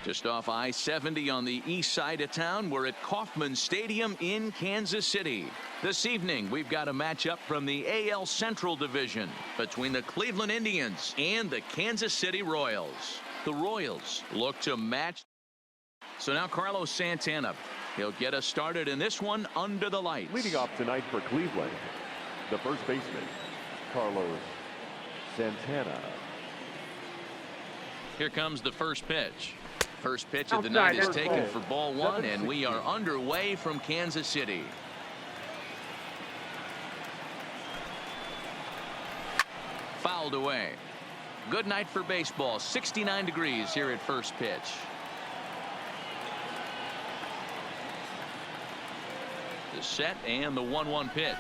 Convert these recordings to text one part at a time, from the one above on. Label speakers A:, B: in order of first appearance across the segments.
A: Just off I-70 on the east side of town, we're at Kauffman Stadium in Kansas City. This evening, we've got a matchup from the AL Central Division between the Cleveland Indians and the Kansas City Royals. The Royals look to match. So now Carlos Santana, he'll get us started in this one under the lights.
B: Leading off tonight for Cleveland, the first baseman, Carlos Santana.
A: Here comes the first pitch. First pitch of the night is taken for ball one, and we are underway from Kansas City. Fouled away. Good night for baseball. 69 degrees here at first pitch. The set and the 1-1 pitch.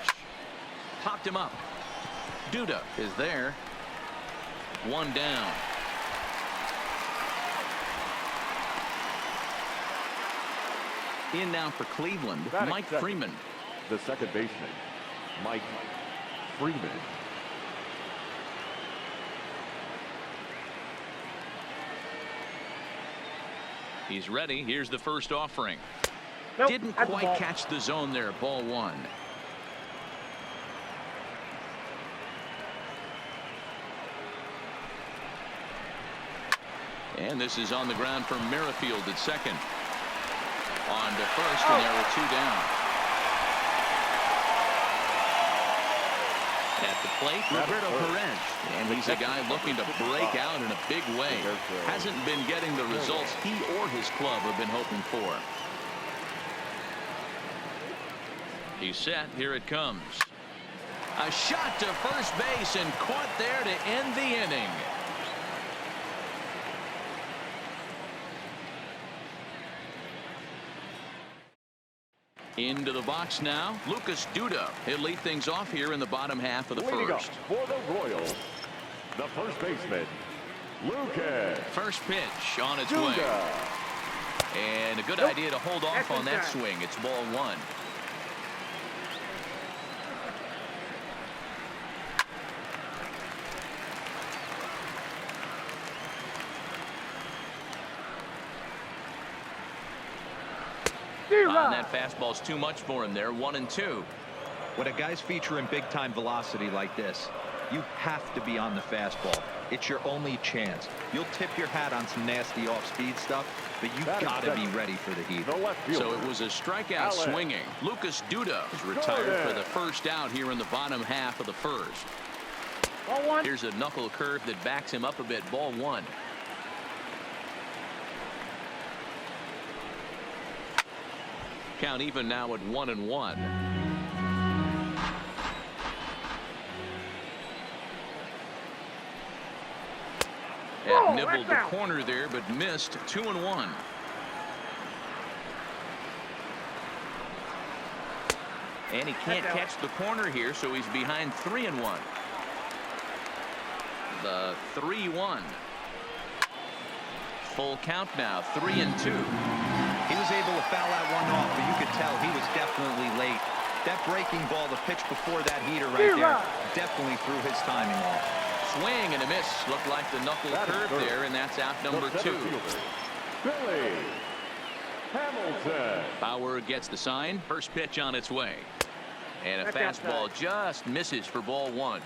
A: Popped him up. Duda is there. One down. In now for Cleveland, Mike Freeman.
B: The second baseman, Mike Freeman.
A: He's ready. Here's the first offering.
C: Nope,
A: didn't quite catch the zone there. Ball one. And this is on the ground for Merrifield at second. On to first, and there are two down. At the plate, Roberto Perez. And he's a guy looking to break out in a big way. Hasn't been getting the results he or his club have been hoping for. He's set. Here it comes. A shot to first base and caught there to end the inning. Into the box now, Lucas Duda. He'll lead things off here in the bottom half of the first.
B: For the Royals, the first baseman, Lucas.
A: First pitch on its way. And a good idea to hold off on that swing. It's ball one. And that fastball's too much for him there. 1-2.
D: When a guy's featuring big time velocity like this, you have to be on the fastball. It's your only chance. You'll tip your hat on some nasty off speed stuff, but you gotta be ready for the heat.
A: So it was a strikeout swinging. Lucas Duda is retired for the first out here in the bottom half of the first. Here's a knuckle curve that backs him up a bit. Ball one. Count even now at 1-1. And nibbled the corner there, but missed. 2-1. And he can't catch the corner here, so he's behind 3-1. The 3-1. Full count now. 3-2.
D: He was able to foul that one off, but you could tell he was definitely late. That breaking ball, the pitch before that heater right there, definitely threw his timing off.
A: Swing and a miss. Looked like the knuckle curve there, and that's out number two.
B: Billy Hamilton.
A: Bauer gets the sign. First pitch on its way. And a fastball just misses for ball one.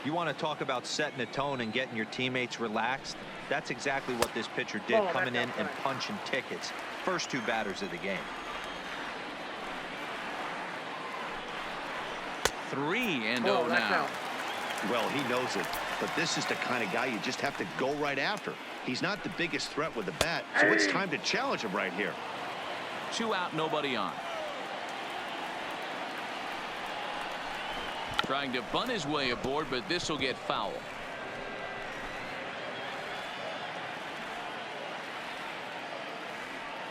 D: You want to talk about setting a tone and getting your teammates relaxed? That's exactly what this pitcher did, coming in and punching tickets. First two batters of the game.
A: 3-0 now.
E: Well, he knows it, but this is the kind of guy you just have to go right after. He's not the biggest threat with the bat, so it's time to challenge him right here.
A: 2 out, nobody on. Trying to bunt his way aboard, but this will get foul.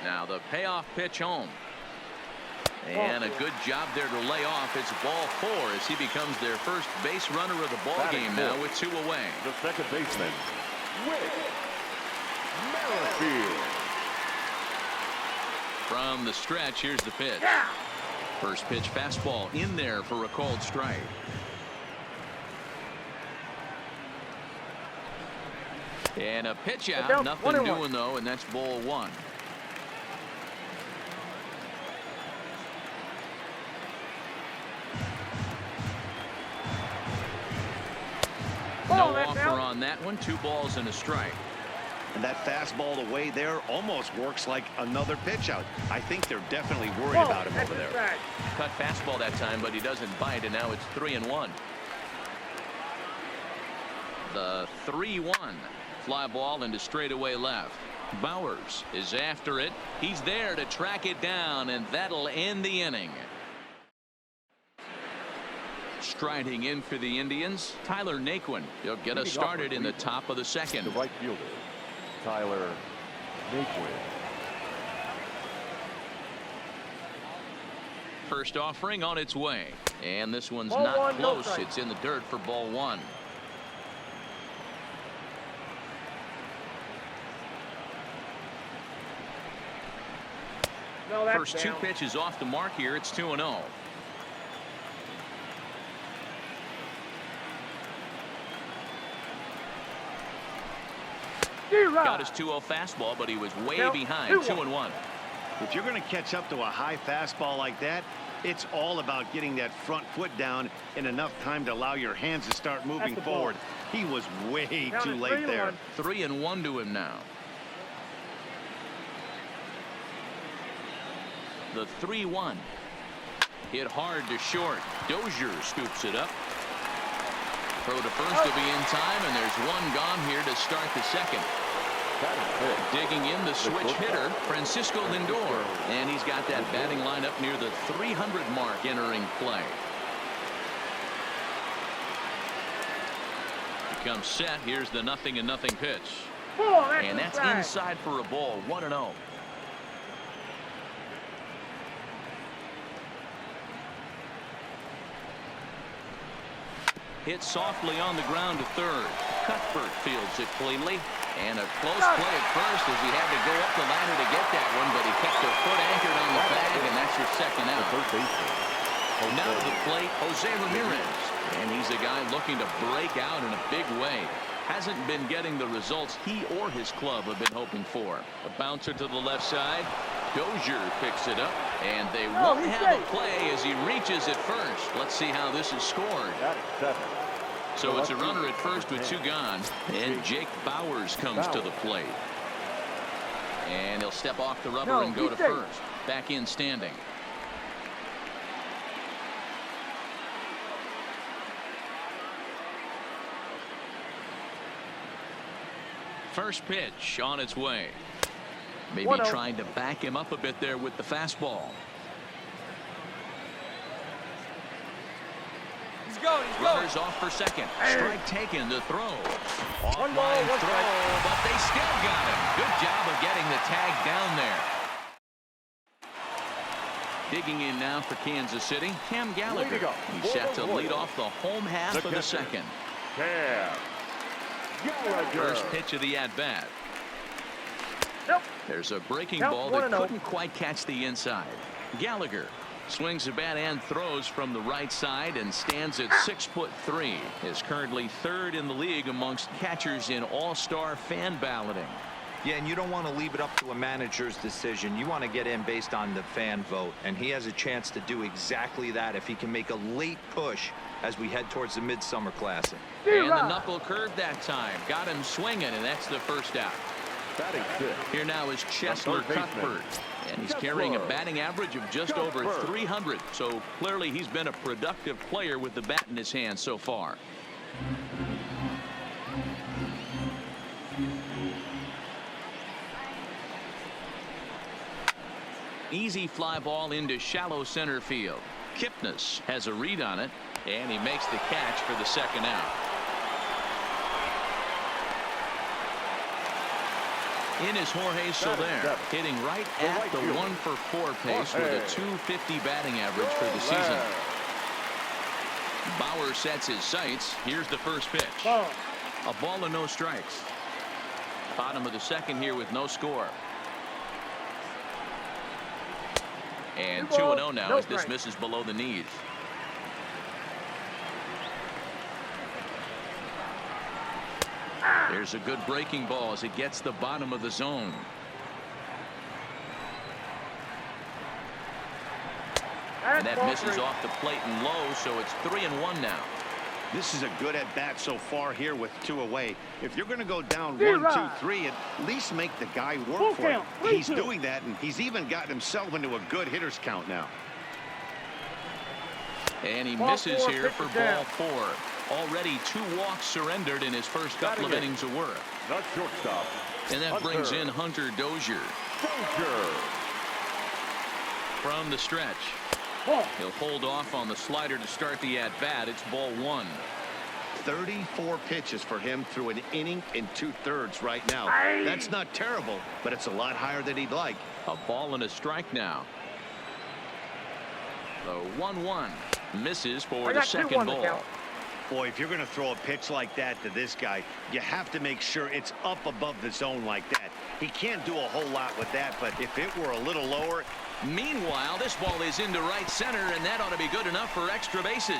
A: Now the payoff pitch home. And a good job there to lay off. It's ball 4 as he becomes their first base runner of the ball game now with 2 away.
B: The second baseman, Merrifield.
A: From the stretch, here's the pitch. First pitch fastball in there for a called strike. And a pitch out.
C: Nope,
A: Nothing
C: 1-1.
A: doing, though, and that's ball one. No offer on that one. 2 balls and a strike.
E: And that fastball away there almost works like another pitch out. I think they're definitely worried about him over there.
A: Cut fastball that time, but he doesn't bite, and now it's 3-1. The 3-1. Fly ball into straightaway left. Bowers is after it. He's there to track it down, and that'll end the inning. Striding in for the Indians, Tyler Naquin. He'll get us started in the top of the second.
B: The right fielder, Tyler Naquin.
A: First offering on its way, and this one's
C: Ball
A: not
C: one, no
A: close.
C: strike.
A: It's in the dirt for ball one.
C: No, that's
A: First 2
C: down.
A: pitches off the mark here. It's 2-0. Got his 2-0 fastball, but he was way
C: Now,
A: behind. 2-1.
E: If you're going to catch up to a high fastball like that, it's all about getting that front foot down in enough time to allow your hands to start moving
C: the ball.
E: forward. He was way
C: Down
E: too
C: to
E: late there.
A: 3-1 to him now. The 3-1. Hit hard to short. Dozier scoops it up. Throw to first to be in time, and there's one gone here to start the second. Digging in the switch hitter, Francisco Lindor, and he's got that batting lineup near the 300 mark entering play. He comes set. Here's the 0-0 pitch, and that's inside for a ball. 1-0. Hit softly on the ground to third. Cuthbert fields it cleanly. And a close play at first as he had to go up the ladder to get that one, but he kept a foot anchored on the bag, and that's your second out. Now to the plate, Jose Ramirez. And he's a guy looking to break out in a big way. Hasn't been getting the results he or his club have been hoping for. A bouncer to the left side. Dozier picks it up, and they won't have a play as he reaches at first. Let's see how this is scored. So it's a runner at first with 2 gone, and Jake Bowers comes to the plate. And he'll step off the rubber and go to first. Back in standing. First pitch on its way. Maybe trying to back him up a bit there with the fastball. Runners off for second. Strike taken to throw. Off-line throw, but they still got him. Good job of getting the tag down there. Digging in now for Kansas City, Cam Gallagher. He's set to lead off the home half of the second.
B: Cam Gallagher.
A: First pitch of the at-bat. There's a breaking ball that couldn't quite catch the inside. Gallagher swings the bat and throws from the right side and stands at 6'3". Is currently 3rd in the league amongst catchers in all-star fan balloting.
D: Yeah, and you don't want to leave it up to a manager's decision. You want to get in based on the fan vote, and he has a chance to do exactly that if he can make a late push as we head towards the Midsummer Classic.
A: And the knuckle curve that time got him swinging, and that's the first out. Here now is Cheslor Cuthbert, and he's carrying a batting average of just over 300, so clearly he's been a productive player with the bat in his hand so far. Easy fly ball into shallow center field. Kipnis has a read on it, and he makes the catch for the second out. In is Jorge Soler, hitting right at the 1-for-4 pace with a .250 batting average for the season. Bauer sets his sights. Here's the first pitch. A ball and no strikes. Bottom of the second here with no score. And 2-0 now as this misses below the knees. There's a good breaking ball as it gets the bottom of the zone. And that misses off the plate and low, so it's 3-1 now.
E: This is a good at-bat so far here with 2 away. If you're going to go down 1, 2, 3, at least make the guy work for it. He's doing that, and he's even gotten himself into a good hitter's count now.
A: And he misses here for ball 4. Already 2 walks surrendered in his first couple of innings of work.
B: The shortstop.
A: And that brings in Hunter Dozier. From the stretch. He'll hold off on the slider to start the at-bat. It's ball 1.
E: 34 pitches for him through an inning and 2/3 right now. That's not terrible, but it's a lot higher than he'd like.
A: A ball and a strike now. The 1-1 misses for the second ball.
E: Boy, if you're going to throw a pitch like that to this guy, you have to make sure it's up above the zone like that. He can't do a whole lot with that, but if it were a little lower.
A: Meanwhile, this ball is into right center, and that ought to be good enough for extra bases.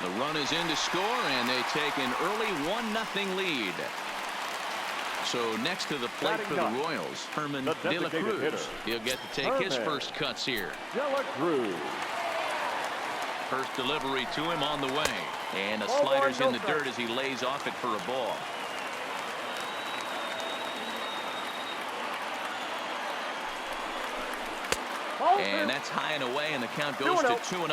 A: The run is in to score, and they take an early 1-0 lead. So next to the plate for the Royals, Herman De La Cruz. He'll get to take his first cuts here.
B: De La Cruz.
A: First delivery to him on the way. And a slider's in the dirt as he lays off it for a ball. And that's high and away, and the count goes to 2-0.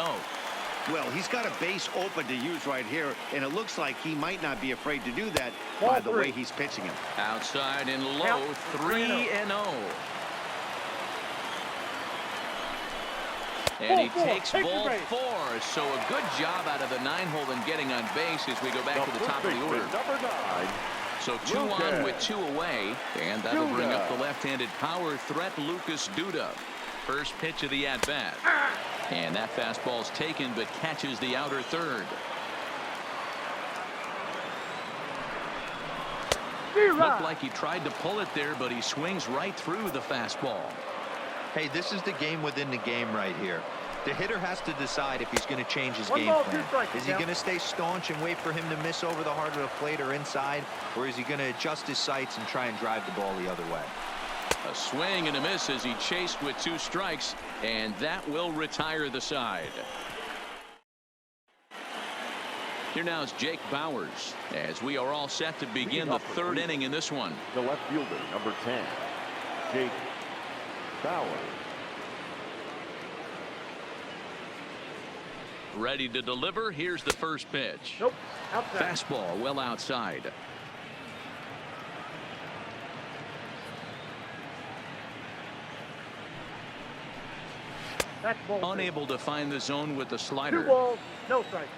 E: Well, he's got a base open to use right here, and it looks like he might not be afraid to do that by the way he's pitching him.
A: Outside and low, 3-0. And he takes ball 4. So a good job out of the 9-hole in getting on base as we go back to the top of the order.
B: Number 9.
A: So 2 on with 2 away, and that'll bring up the left-handed power threat, Lucas Duda. First pitch of the at-bat. And that fastball's taken but catches the outer third. Looked like he tried to pull it there, but he swings right through the fastball.
D: Hey, this is the game within the game right here. The hitter has to decide if he's going to change his game plan. Is he going to stay staunch and wait for him to miss over the heart of the plate or inside, or is he going to adjust his sights and try and drive the ball the other way?
A: A swing and a miss as he chased with 2 strikes, and that will retire the side. Here now is Jake Bauers as we are all set to begin the 3rd inning in this one.
B: The left fielder, number 10, Jake Bauers.
A: Ready to deliver. Here's the first pitch.
C: Nope. Outside.
A: Fastball well outside.
C: That's ball 2.
A: Unable to find the zone with the
C: 2
A: slider.
C: balls, no strikes.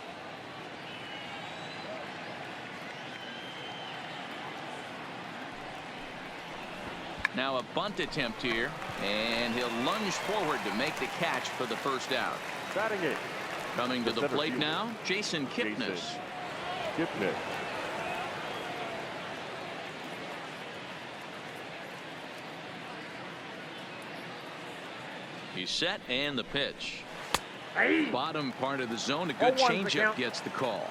A: Now a bunt attempt here, and he'll lunge forward to make the catch for the first out.
B: Batting it.
A: Coming to the plate now, Jason Kipnis.
B: Kipnis.
A: He's set, and the pitch.
C: Hey.
A: Bottom part of the zone, a good
C: 0-1's the
A: changeup
C: count.
A: gets the call.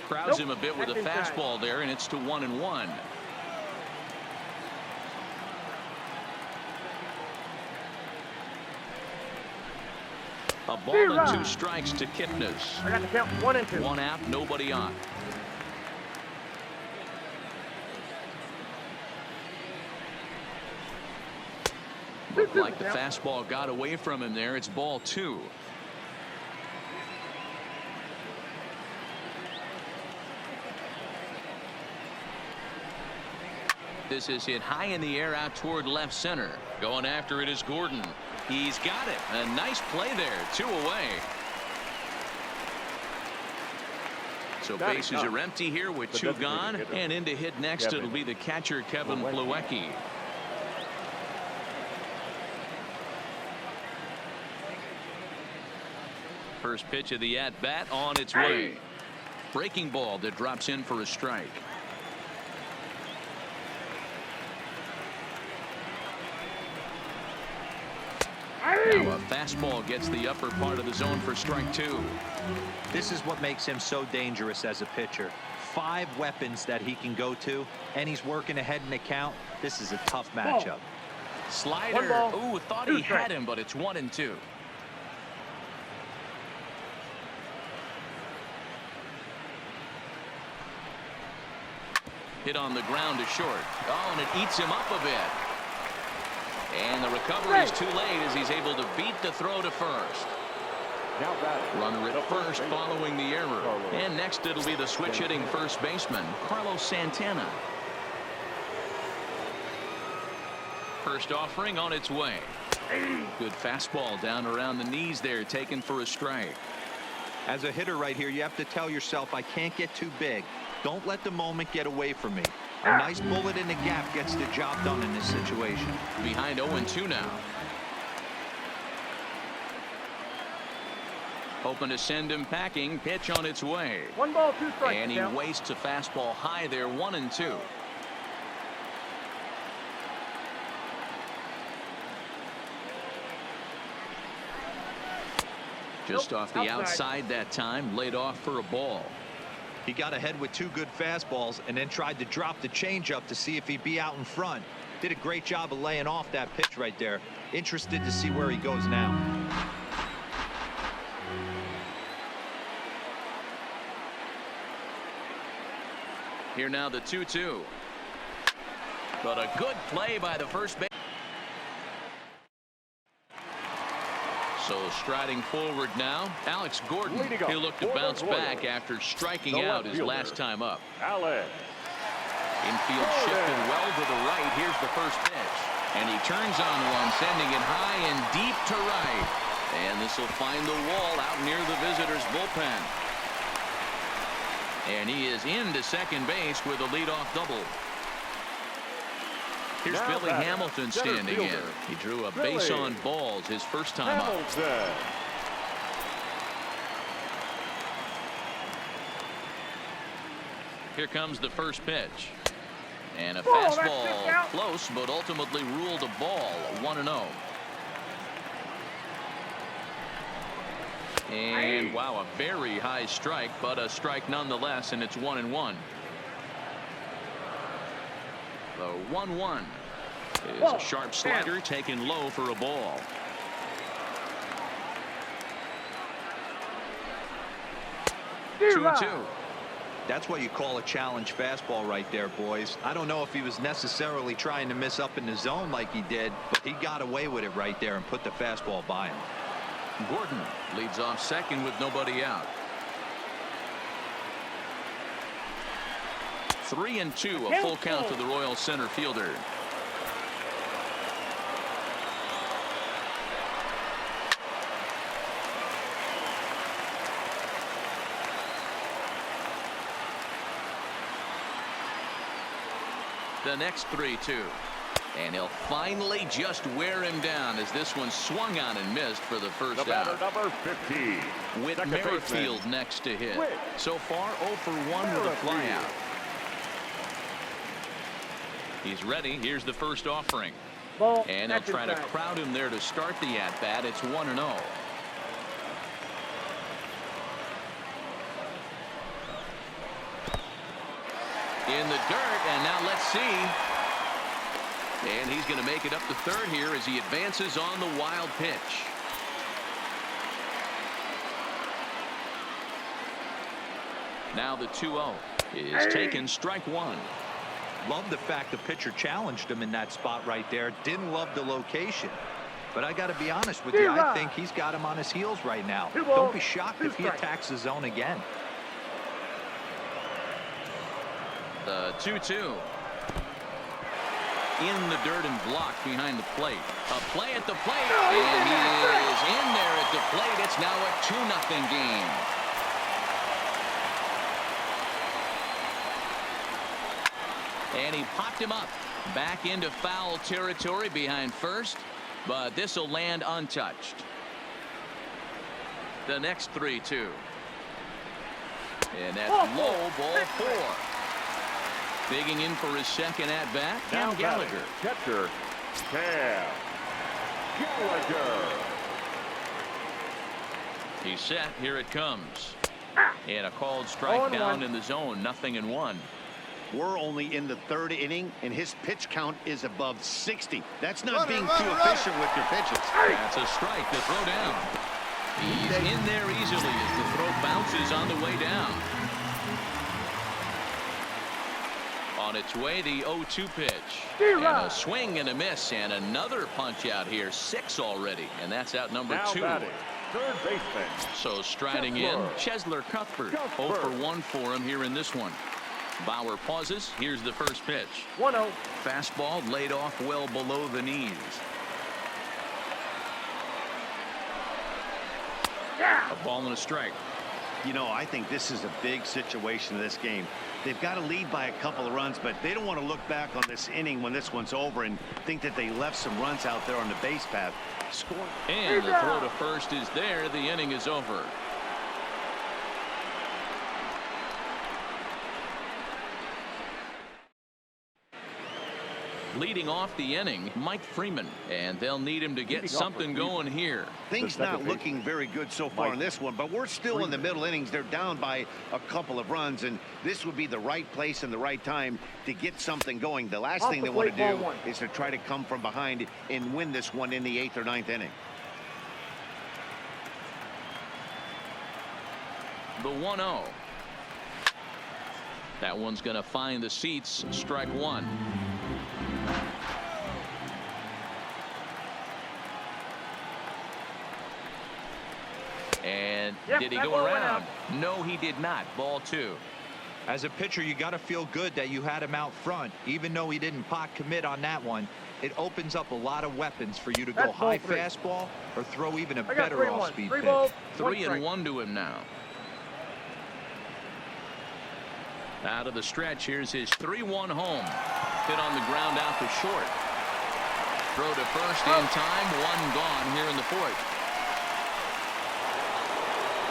A: Crowds him a bit with a fastball there, and it's to 1-1. A ball and 2 strikes to Kipnis.
C: I got the count 1 and 2.
A: 1 out, nobody on. Looked like the fastball got away from him there. It's ball 2. This is hit high in the air out toward left center. Going after it is Gordon. He's got it. A nice play there. 2 away. So bases are empty here with 2 gone. And in to hit next, it'll be the catcher, Kevin Plawecki. First pitch of the at-bat on its way. Breaking ball that drops in for a strike. Now a fastball gets the upper part of the zone for strike 2.
D: This is what makes him so dangerous as a pitcher. 5 weapons that he can go to, and he's working ahead in the count. This is a tough matchup.
A: Slider. Ooh, thought he had him, but it's 1-2. Hit on the ground to short. Oh, and it eats him up a bit. And the recovery is too late as he's able to beat the throw to first.
B: Now batting.
A: Runner at first following the error. And next it'll be the switch hitting first baseman, Carlos Santana. First offering on its way. Good fastball down around the knees there, taken for a strike.
D: As a hitter right here, you have to tell yourself, I can't get too big. Don't let the moment get away from me. A nice bullet in the gap gets the job done in this situation.
A: Behind 0-2 now. Hoping to send him packing. Pitch on its way.
C: 1 ball, 2 strikes.
A: And he wastes a fastball high there. 1-2. Just off the outside that time. Laid off for a ball.
D: He got ahead with 2 good fastballs and then tried to drop the changeup to see if he'd be out in front. Did a great job of laying off that pitch right there. Interested to see where he goes now.
A: Here now the 2-2. But a good play by the first base. So striding forward now, Alex Gordon. He'll look to bounce back after striking out his last time up.
B: Alex.
A: Infield shifted well to the right. Here's the first pitch. And he turns on one, sending it high and deep to right. And this will find the wall out near the visitors' bullpen. And he is into second base with a leadoff double. Here's
B: now
A: Billy Hamilton standing in. He drew a base on balls his first time up. Here comes the first pitch. And a fastball close, but ultimately ruled a ball. 1-0. And wow, a very high strike, but a strike nonetheless, and it's 1-1. The 1-1 is a sharp slider taken low for a ball. Two and 2.
D: That's what you call a challenge fastball right there, boys. I don't know if he was necessarily trying to miss up in the zone like he did, but he got away with it right there and put the fastball by him.
A: Gordon leads off second with nobody out. 3-2, a full count to the Royal center fielder. The next 3-2. And he'll finally just wear him down as this one swung on and missed for the first out.
B: Number 15.
A: With Merrifield next to hit. So far 0 for 1 with a flyout. He's ready. Here's the first offering. And they'll try to crowd him there to start the at-bat. It's 1-0. In the dirt, and now let's see. And he's going to make it up to third here as he advances on the wild pitch. Now the 2-0 is taken, strike 1.
D: Love the fact the pitcher challenged him in that spot right there. Didn't love the location. But I got to be honest with you, I think he's got him on his heels right now. Don't be shocked if he attacks the zone again.
A: The 2-2. In the dirt and blocked behind the plate. A play at the plate. And he is in there at the plate. It's now a 2-0 game. And he popped him up. Back into foul territory behind first. But this will land untouched. The next 3-2. And that's low, ball 4. Digging in for his second at-bat, Cam Gallagher.
B: Catcher, Cam. Gallagher.
A: He's set. Here it comes. And a called strike
C: 0-1.
A: down in the zone. 0-1.
E: We're only in the third inning, and his pitch count is above 60. That's not being too efficient with your pitches.
A: That's a strike to throw down. He's in there easily as the throw bounces on the way down. On its way, the 0-2 pitch. And a swing and a miss, and another punch out here. 6 already, and that's out number
B: Now
A: 2.
B: batting, third baseman.
A: So striding in, Chesler Cuthbert. 0 for 1 for him here in this one. Bauer pauses. Here's the first pitch.
C: 1-0.
A: Fastball laid off well below the knees. A ball and a strike.
E: You know, I think this is a big situation in this game. They've got to lead by a couple of runs, but they don't want to look back on this inning when this one's over and think that they left some runs out there on the base path. Score.
A: And the throw to first is there. The inning is over. Leading off the inning, Mike Freeman, and they'll need him to get something going here.
E: Things not looking very good so far in this one, but we're still in the middle innings. They're down by a couple of runs, and this would be the right place and the right time to get something going. The last thing they want to do is to try to come from behind and win this one in the 8th or 9th inning.
A: The 1-0. That one's going to find the seats. Strike 1. And did he go around? No, he did not. Ball 2.
D: As a pitcher, you got to feel good that you had him out front. Even though he didn't pot commit on that one, it opens up a lot of weapons for you to go high fastball or throw even a better off-speed pitch.
A: 3-1 to him now. Out of the stretch, here's his 3-1 home. Hit on the ground out to short. Throw to first in time. 1 gone here in the 4th.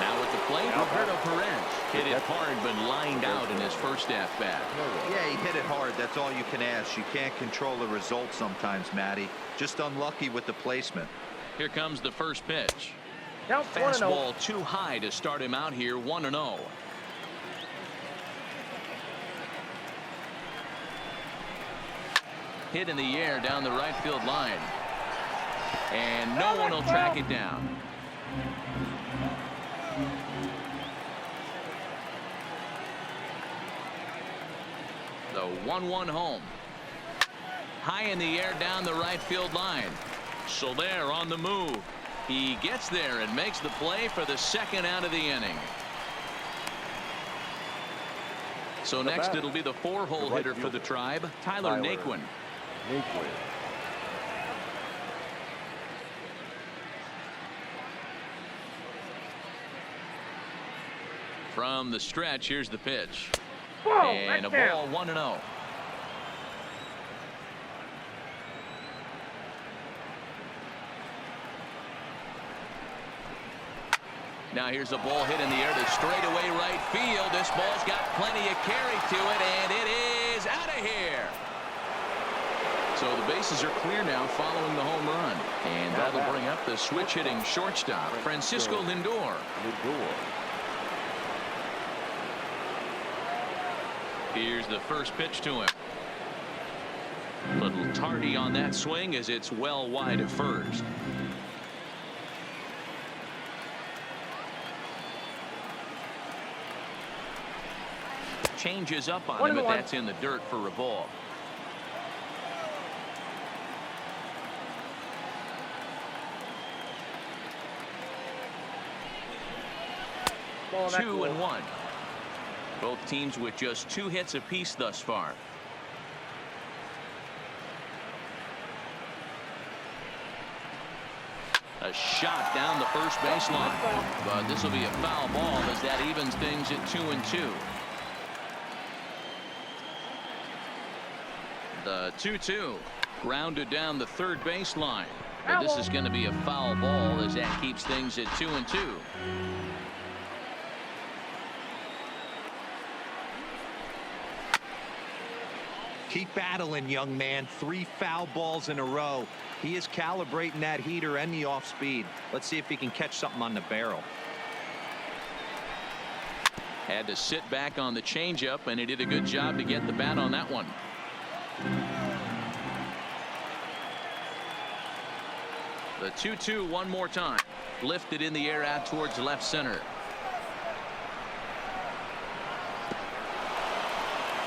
A: Now at the plate, Roberto Perez. Hit it hard, but lined out in his first at-bat.
D: Yeah, he hit it hard. That's all you can ask. You can't control the result sometimes, Matty. Just unlucky with the placement.
A: Here comes the first pitch.
C: Count
A: Fastball too high to start him out here. 1-0. Hit in the air down the right field line. And no one will track it down. The 1-1 home. High in the air down the right field line. Soler on the move. He gets there and makes the play for the 2nd out of the inning. So next it'll be the 4-hole hitter for the Tribe, Tyler Naquin. From the stretch, here's the pitch. And a ball. 1-0. Now here's a ball hit in the air to straightaway right field. This ball's got plenty of carry to it, and it is out of here. So the bases are clear now following the home run. And that'll bring up the switch hitting shortstop, Francisco Lindor. Here's the first pitch to him. Little tardy on that swing as it's well wide at first. Changes up on him, but that's in the dirt for a ball. Ball 2-1. Both teams with just 2 hits apiece thus far. A shot down the first baseline, but this will be a foul ball as that evens things at 2-2. The 2-2 grounded down the third baseline. But this is going to be a foul ball as that keeps things at 2-2.
D: Keep battling, young man. 3 foul balls in a row. He is calibrating that heater and the off speed. Let's see if he can catch something on the barrel.
A: Had to sit back on the changeup, and he did a good job to get the bat on that one. The 2-2 one more time. Lifted in the air out towards left center.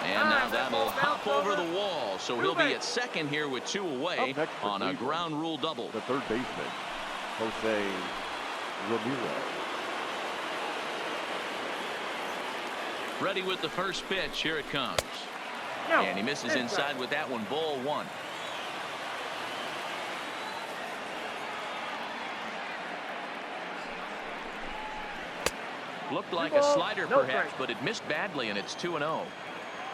A: And now that'll hop over the wall, so he'll be at second here with 2 away on a ground rule double.
B: The third baseman, Jose Ramirez.
A: Ready with the first pitch. Here it comes.
C: No.
A: And he misses inside with that one. Ball 1. Looked like a slider perhaps, but it missed badly, and it's 2-0.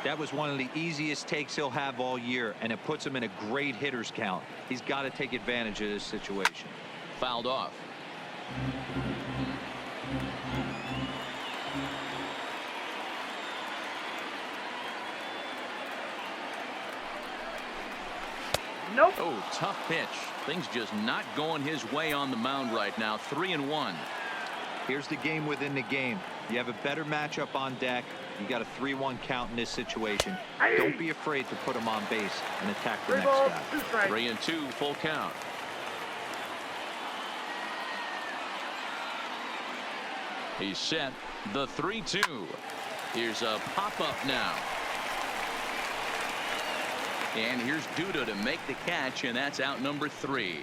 D: That was one of the easiest takes he'll have all year, and it puts him in a great hitter's count. He's got to take advantage of this situation.
A: Fouled off.
C: Nope.
A: Oh, tough pitch. Things just not going his way on the mound right now. 3-1.
D: Here's the game within the game. You have a better matchup on deck. You got a 3-1 count in this situation. Don't be afraid to put him on base and attack the next guy.
A: 3-2, full count. He's set. The 3-2. Here's a pop-up now. And here's Duda to make the catch, and that's out number 3.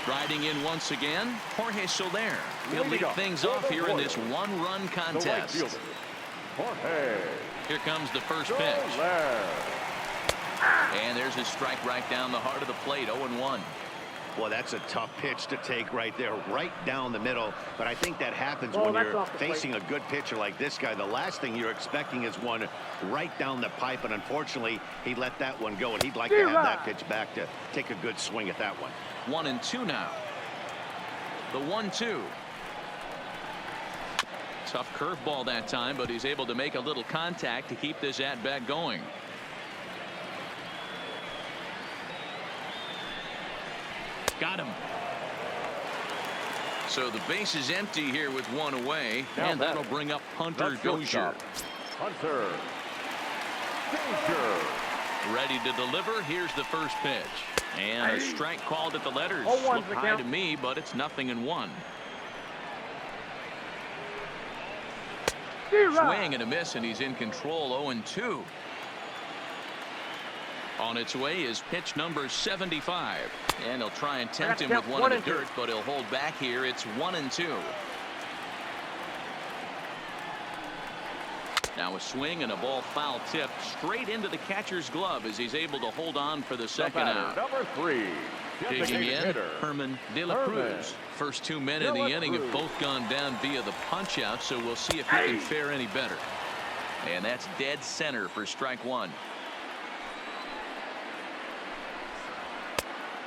A: Striding in once again, Jorge Soler. He'll lead things off here in this 1-run contest. Here comes the first pitch. And there's a strike right down the heart of the plate. 0-1.
E: Well, that's a tough pitch to take right there, right down the middle. But I think that happens when you're facing a good pitcher like this guy. The last thing you're expecting is one right down the pipe, and unfortunately, he let that one go, and he'd like to have that pitch back to take a good swing at that one.
A: 1-2 now. The 1-2. Tough curveball that time, but he's able to make a little contact to keep this at-bat going. Got him. So the base is empty here with 1 away, and that'll bring up Hunter Dozier.
B: Hunter Dozier.
A: Ready to deliver. Here's the first pitch. And a strike called at the letters.
C: 0-1
A: Look high to me, but it's 0-1. Swing and a miss, and he's in control. 0-2. On its way is pitch number 75. And he'll try and tempt him with one in the dirt, but he'll hold back here. It's 1-2. Now a swing and a ball foul tip straight into the catcher's glove as he's able to hold on for the second out.
B: Number 3.
A: Digging in, Herman De La Cruz. First 2 men in the inning have both gone down via the punch out, so we'll see if he can fare any better. And that's dead center for strike 1.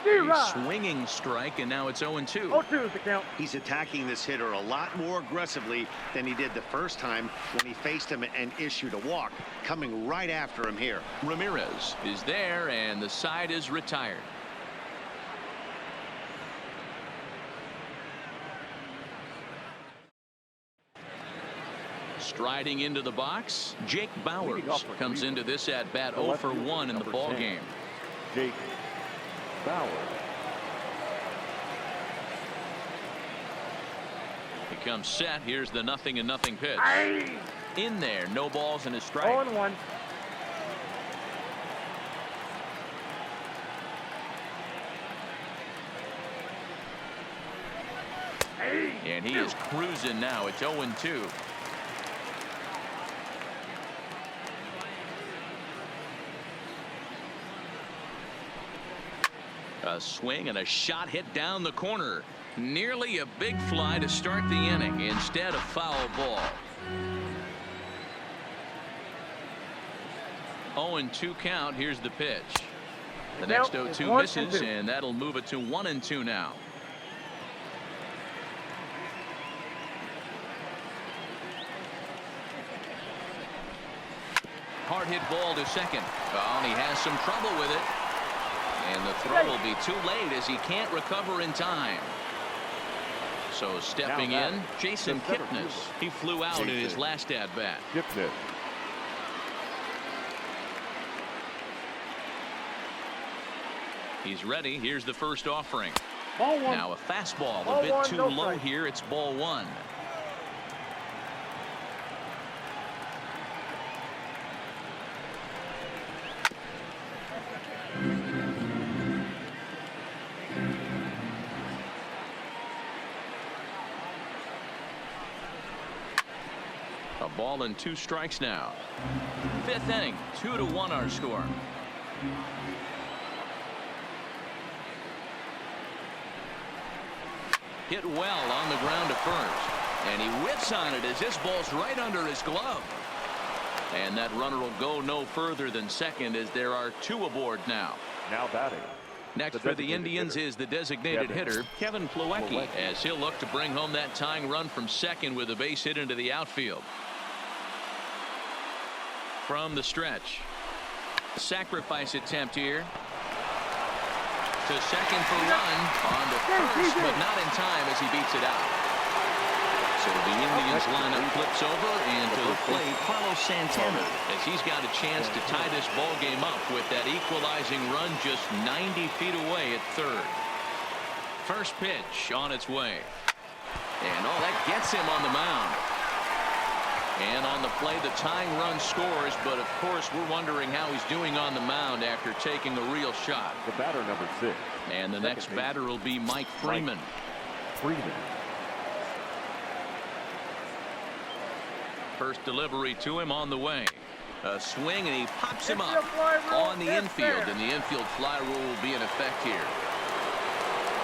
A: A swinging strike, and now it's 0-2.
C: 0-2 is the count.
E: He's attacking this hitter a lot more aggressively than he did the first time when he faced him and issued a walk. Coming right after him here.
A: Ramirez is there, and the side is retired. Striding into the box, Jake Bauers comes into this at bat 0 for 1 in the ball game.
B: Jake Bauers.
A: He comes set. Here's the 0-0 pitch. In there, no balls and a strike.
C: 0-1.
A: And he is cruising now. It's 0-2. A swing and a shot hit down the corner. Nearly a big fly to start the inning. Instead, a foul ball. 0-2 count. Here's the pitch. The next 0-2 misses, and that'll move it to 1-2 now. hard hit ball to second. Oh, and he has some trouble with it. And the throw will be too late as he can't recover in time. So stepping in, Jason Kipnis. He flew out in his last at-bat.
B: Kipnis.
A: He's ready. Here's the first offering.
C: Ball one.
A: Now a fastball
C: Ball
A: a bit
C: one,
A: too
C: no
A: low
C: strike.
A: here. It's ball one. A ball and 2 strikes now. 5th inning, 2-1 our score. Hit well on the ground to first. And he whips on it as this ball's right under his glove. And that runner will go no further than second as there are 2 aboard now.
B: Now batting.
A: Next for the Indians is the designated hitter, Kevin Plawecki, as he'll look to bring home that tying run from second with a base hit into the outfield. From the stretch. Sacrifice attempt here. To second for run. On to first, but not in time as he beats it out. So the Indians lineup flips over, and to the plate, Carlos Santana, as he's got a chance to tie this ball game up with that equalizing run just 90 feet away at third. First pitch on its way. And oh, that gets him on the mound. And on the play, the tying run scores, but of course we're wondering how he's doing on the mound after taking a real shot.
B: The batter, number 6.
A: And the next batter will be Mike Freeman.
B: Freeman.
A: First delivery to him on the way. A swing, and he pops him up on the infield, and the infield fly rule will be in effect here.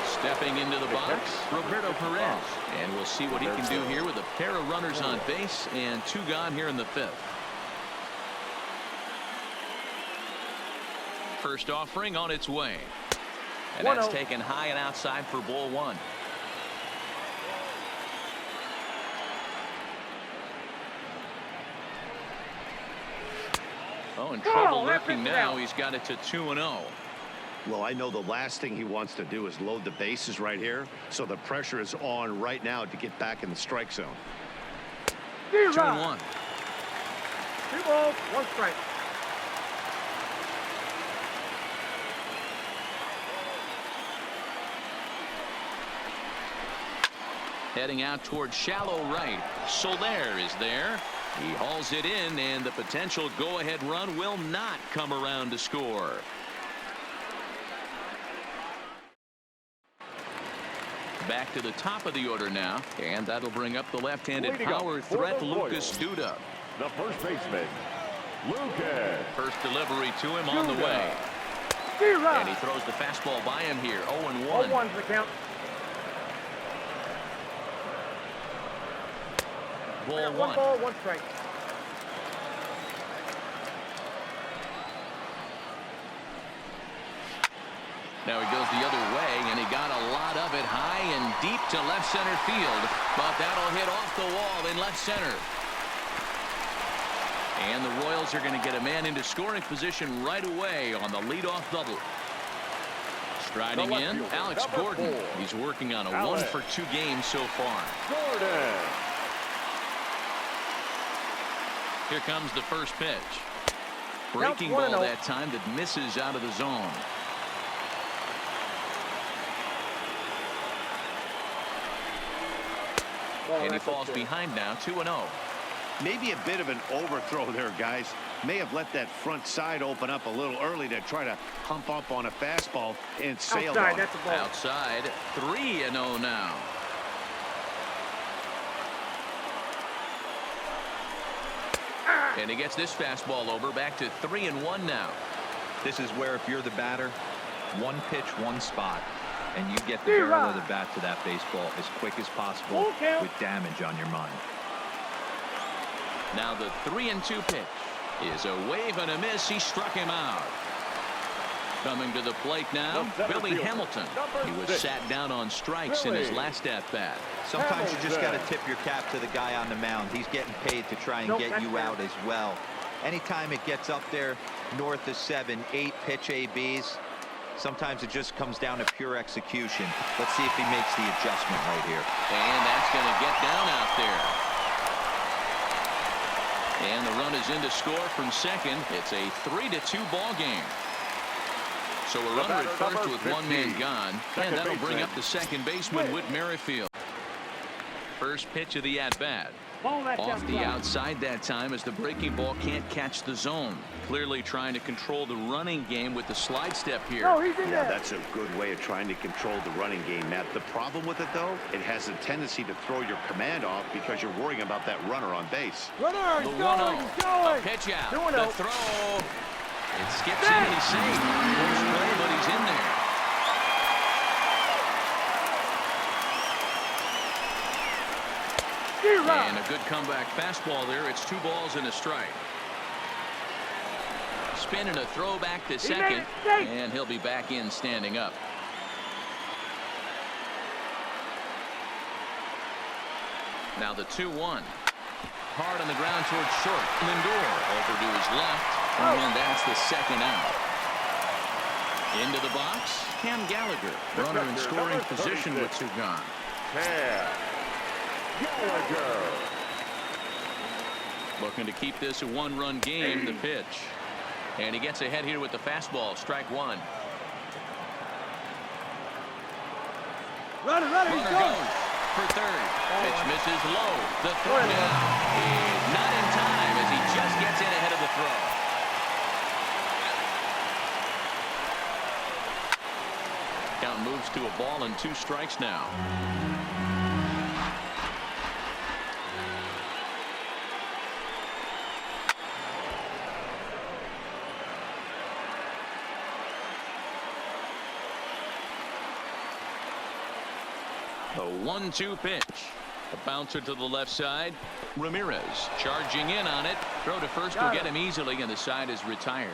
A: Stepping into the box, Roberto Perez. And we'll see what he can do here with a pair of runners on base and 2 gone here in the 5th. First offering on its way. And that's taken high and outside for ball 1. Oh, in trouble lurking now. He's got it to 2-0.
E: Well, I know the last thing he wants to do is load the bases right here, so the pressure is on right now to get back in the strike zone.
A: 2-1.
C: 2 balls, 1 strike.
A: Heading out towards shallow right. Soler is there. He hauls it in, and the potential go-ahead run will not come around to score. Back to the top of the order now, and that'll bring up the left-handed power threat, Lucas Duda.
B: The first baseman, Lucas.
A: First delivery to him on the way. And he throws the fastball by him here. 0-1.
C: 0-1's the count.
A: Ball
C: 1 ball, 1 strike.
A: Now he goes the other way, and he got a lot of it high and deep to left center field, but that'll hit off the wall in left center. And the Royals are going to get a man into scoring position right away on the leadoff double. Striding in, Alex Gordon. He's working on a 1-for-2 game so far.
B: Gordon.
A: Here comes the first pitch. Breaking ball that time that misses out of the zone. And he falls behind now, 2-0.
E: Maybe a bit of an overthrow there, guys. May have let that front side open up a little early to try to pump up on a fastball and sail
C: Outside,
E: on.
C: that's a ball.
A: Outside, 3-0 now. And he gets this fastball over, back to 3-1 now.
D: This is where if you're the batter, 1 pitch, 1 spot, and you get the barrel of the bat to that baseball as quick as possible with damage on your mind.
A: Now the 3-2 pitch is a wave and a miss. He struck him out. Coming to the plate now, Billy Hamilton. He was sat down on strikes in his last at-bat.
D: Sometimes you just got to tip your cap to the guy on the mound. He's getting paid to try and get you out as well. Anytime it gets up there north of 7, 8 pitch ABs, sometimes it just comes down to pure execution. Let's see if he makes the adjustment right here.
A: And that's going to get down out there. And the run is in to score from second. It's a 3-2 ball game. So a runner at first with one man gone, and that'll bring up the second baseman, Whit Merrifield. First pitch of the at-bat. Off the outside that time as the breaking ball can't catch the zone. Clearly trying to control the running game with the slide step here.
E: Yeah, that's a good way of trying to control the running game, Matt. The problem with it, though, it has a tendency to throw your command off because you're worrying about that runner on base.
A: The 1-0. A pitch out. The throw. It skips in and he's safe. Close play, but he's in there. And a good comeback fastball there. It's 2 balls and a strike. Spin and a throw back to second. And he'll be back in standing up. Now the 2-1. Hard on the ground towards short. Lindor over to his left. And that's the second out. Into the box, Cam Gallagher. Runner in scoring position with 2 gone.
B: Gallagher.
A: Looking to keep this a 1-run game. The pitch. And he gets ahead here with the fastball. Strike 1.
C: Runner
A: Goes for third. Pitch misses low. The throw down is not in time as he just gets in ahead of the throw. Count moves to a ball and 2 strikes now. The 1-2 pitch. A bouncer to the left side. Ramirez charging in on it. Throw to first will get him easily, and the side is retired.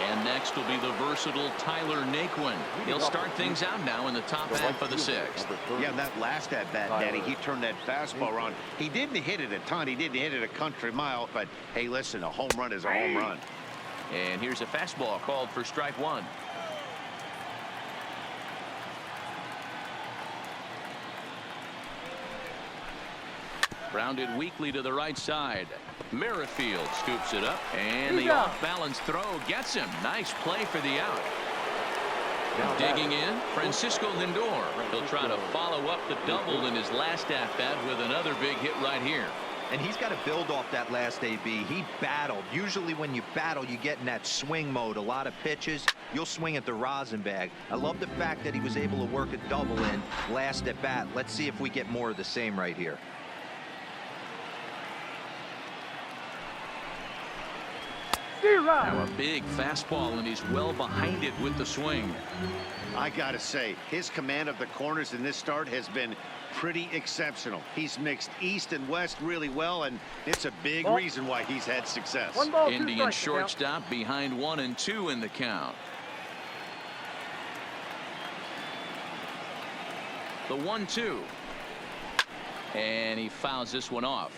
A: And next will be the versatile Tyler Naquin. He'll start things out now in the top half of the 6th.
E: Yeah, that last at-bat, Daddy, he turned that fastball around. He didn't hit it a ton. He didn't hit it a country mile. But, hey, listen, a home run is a home run.
A: And here's a fastball called for strike 1. Grounded weakly to the right side. Merrifield scoops it up, and the off-balance throw gets him. Nice play for the out. Digging in, Francisco Lindor. He'll try to follow up the double in his last at-bat with another big hit right here.
D: And he's got to build off that last AB. He battled. Usually when you battle, you get in that swing mode. A lot of pitches, you'll swing at the rosin bag. I love the fact that he was able to work a double in last at bat. Let's see if we get more of the same right here.
A: Now a big fastball, and he's well behind it with the swing.
E: I gotta say, his command of the corners in this start has been pretty exceptional. He's mixed east and west really well, and it's a big reason why he's had success.
A: Indian shortstop behind 1-2 in the count. The 1-2. And he fouls this one off.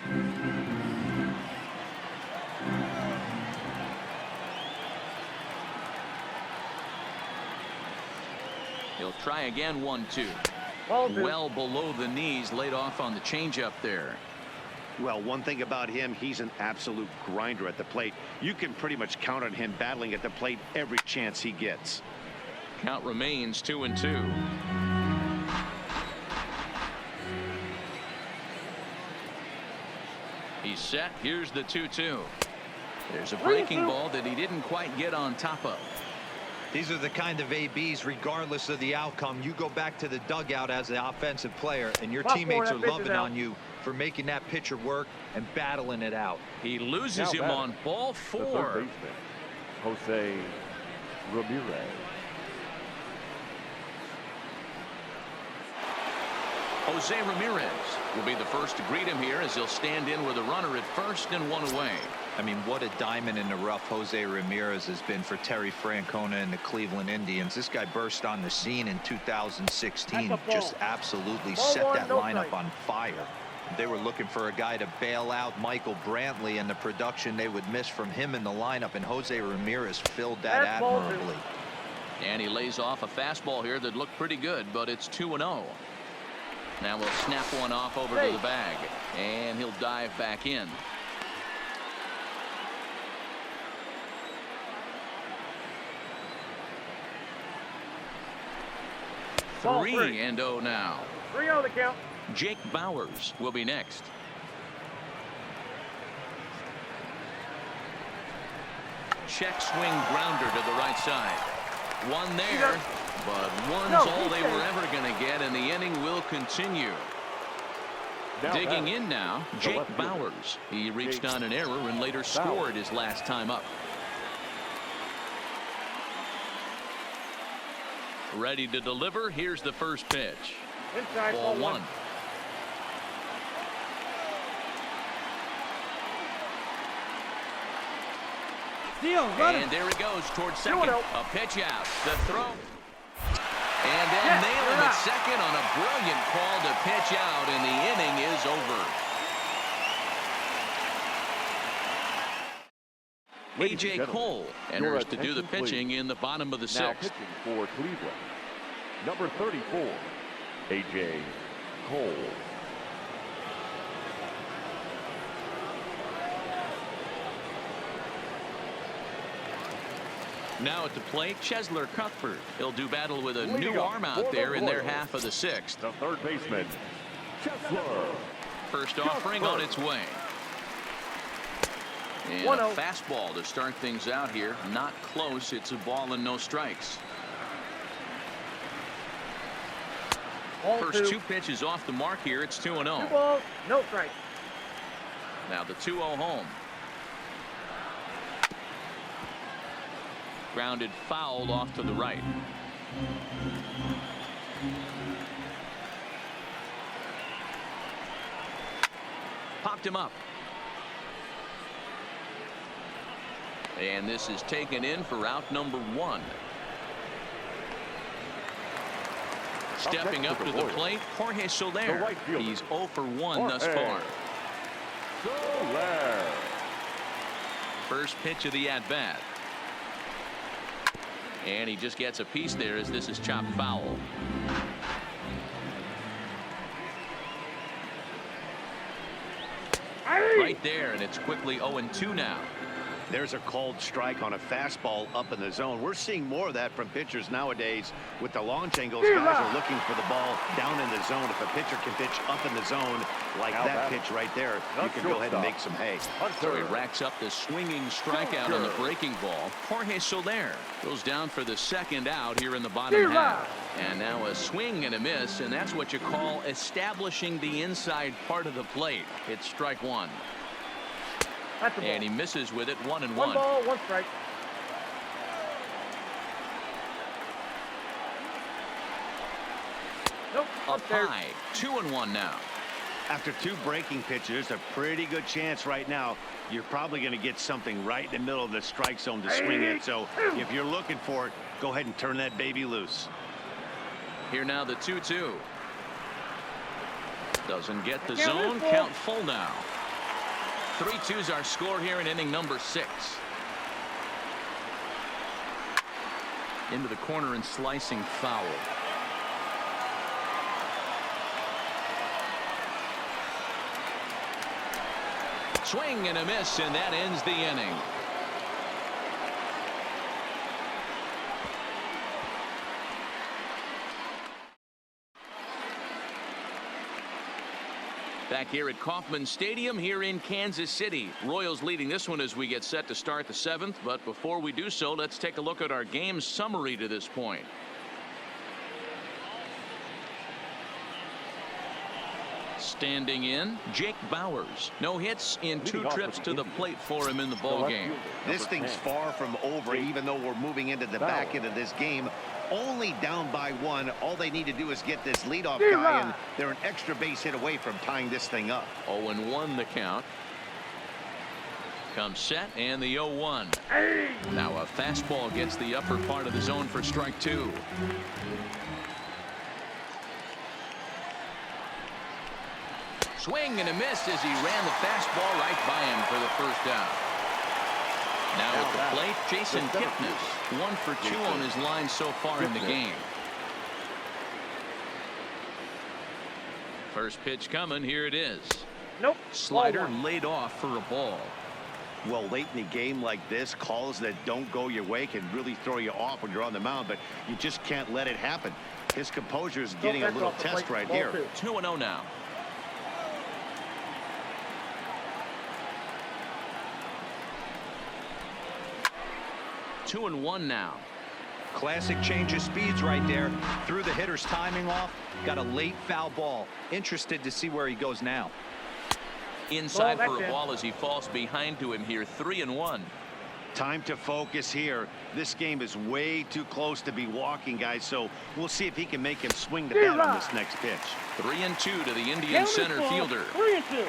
A: He'll try again. 1-2. Well below the knees, laid off on the changeup there.
E: Well, one thing about him, he's an absolute grinder at the plate. You can pretty much count on him battling at the plate every chance he gets.
A: Count remains 2-2. He's set. Here's the 2-2. There's a breaking ball that he didn't quite get on top of.
D: These are the kind of ABs, regardless of the outcome. You go back to the dugout as the offensive player, and your teammates are loving on you for making that pitcher work and battling it out.
A: He loses him on ball 4.
B: The third baseman, Jose Ramirez.
A: Jose Ramirez will be the first to greet him here as he'll stand in with a runner at first and 1 away.
D: I mean, what a diamond in the rough Jose Ramirez has been for Terry Francona and the Cleveland Indians. This guy burst on the scene in 2016, just absolutely set that lineup on fire. They were looking for a guy to bail out Michael Brantley and the production they would miss from him in the lineup, and Jose Ramirez filled that admirably.
A: And he lays off a fastball here that looked pretty good, but it's 2-0. Now we'll snap one off over to the bag, and he'll dive back in. 3-0 now.
C: 3-0 the count.
A: Jake Bauers will be next. Check swing grounder to the right side. One there, but one's all they were ever going to get, and the inning will continue. Digging in now, Jake Bauers. He reached on an error and later scored his last time up. Ready to deliver. Here's the first pitch.
C: Inside
A: Ball one. And there he goes towards second. A pitch out. The throw. And they'll nail him at second on a brilliant call to pitch out, and the inning is over. A.J. Cole enters to do the pitching in the bottom of the
B: Now
A: sixth.
B: pitching for Cleveland, number 34, A.J. Cole.
A: Now at the plate, Chesler Cuthbert. He'll do battle with a new arm out there in their half of the sixth.
B: The third baseman, Chesler.
A: First offering on its way. And a fastball to start things out here. Not close. It's a ball and no strikes. First two pitches off the mark here. It's 2-0.
C: 2 balls, no strikes.
A: Now the 2-0 home. Grounded foul off to the right. Popped him up. And this is taken in for out number 1. Stepping up to the plate, Jorge Soler. He's 0 for 1 thus far.
B: Soler.
A: First pitch of the at-bat. And he just gets a piece there as this is chopped foul. Right there, and it's quickly 0-2 now.
E: There's a called strike on a fastball up in the zone. We're seeing more of that from pitchers nowadays with the launch angles. Guys are looking for the ball down in the zone. If a pitcher can pitch up in the zone like that pitch right there, you can go ahead and make some hay.
A: So he racks up the swinging strikeout on the breaking ball. Jorge Soler goes down for the second out here in the bottom half. And now a swing and a miss, and that's what you call establishing the inside part of the plate. It's strike 1. And he misses with it. 1-1.
C: 1 ball, 1 strike. Nope.
A: Up high. 2-1 now.
E: After 2 breaking pitches, a pretty good chance right now. You're probably going to get something right in the middle of the strike zone to swing at. So if you're looking for it, go ahead and turn that baby loose.
A: Here now the 2-2. Doesn't get the zone. Count full now. 3-2's our score here in inning number 6. Into the corner and slicing foul. Swing and a miss, and that ends the inning. Back here at Kauffman Stadium here in Kansas City. Royals leading this one as we get set to start the 7th. But before we do so, let's take a look at our game summary to this point. Standing in, Jake Bauers. No hits in 2 trips to the plate for him in the ball game.
E: This thing's far from over, even though we're moving into the back end of this game. Only down by 1. All they need to do is get this leadoff guy, and they're an extra base hit away from tying this thing up.
A: 0-1 the count. Comes set and the 0-1. Now a fastball gets the upper part of the zone for strike 2. Swing and a miss as he ran the fastball right by him for the first out. Now at the plate, Jason Kipnis, 1 for 2 on his line so far in the game. First pitch coming. Here it is.
C: Nope.
A: Slider laid off for a ball.
E: Well, late in the game like this, calls that don't go your way can really throw you off when you're on the mound, but you just can't let it happen. His composure is getting a little test right here.
A: 2-0 now. Two and one now.
D: Classic change of speeds right there. Threw the hitter's timing off. Got a late foul ball. Interested to see where he goes now.
A: Inside for a ball as he falls behind to him here. 3-1.
E: Time to focus here. This game is way too close to be walking, guys, so we'll see if he can make him swing the bat on this next pitch.
A: 3-2 to the Indian center fielder.
C: 3-2.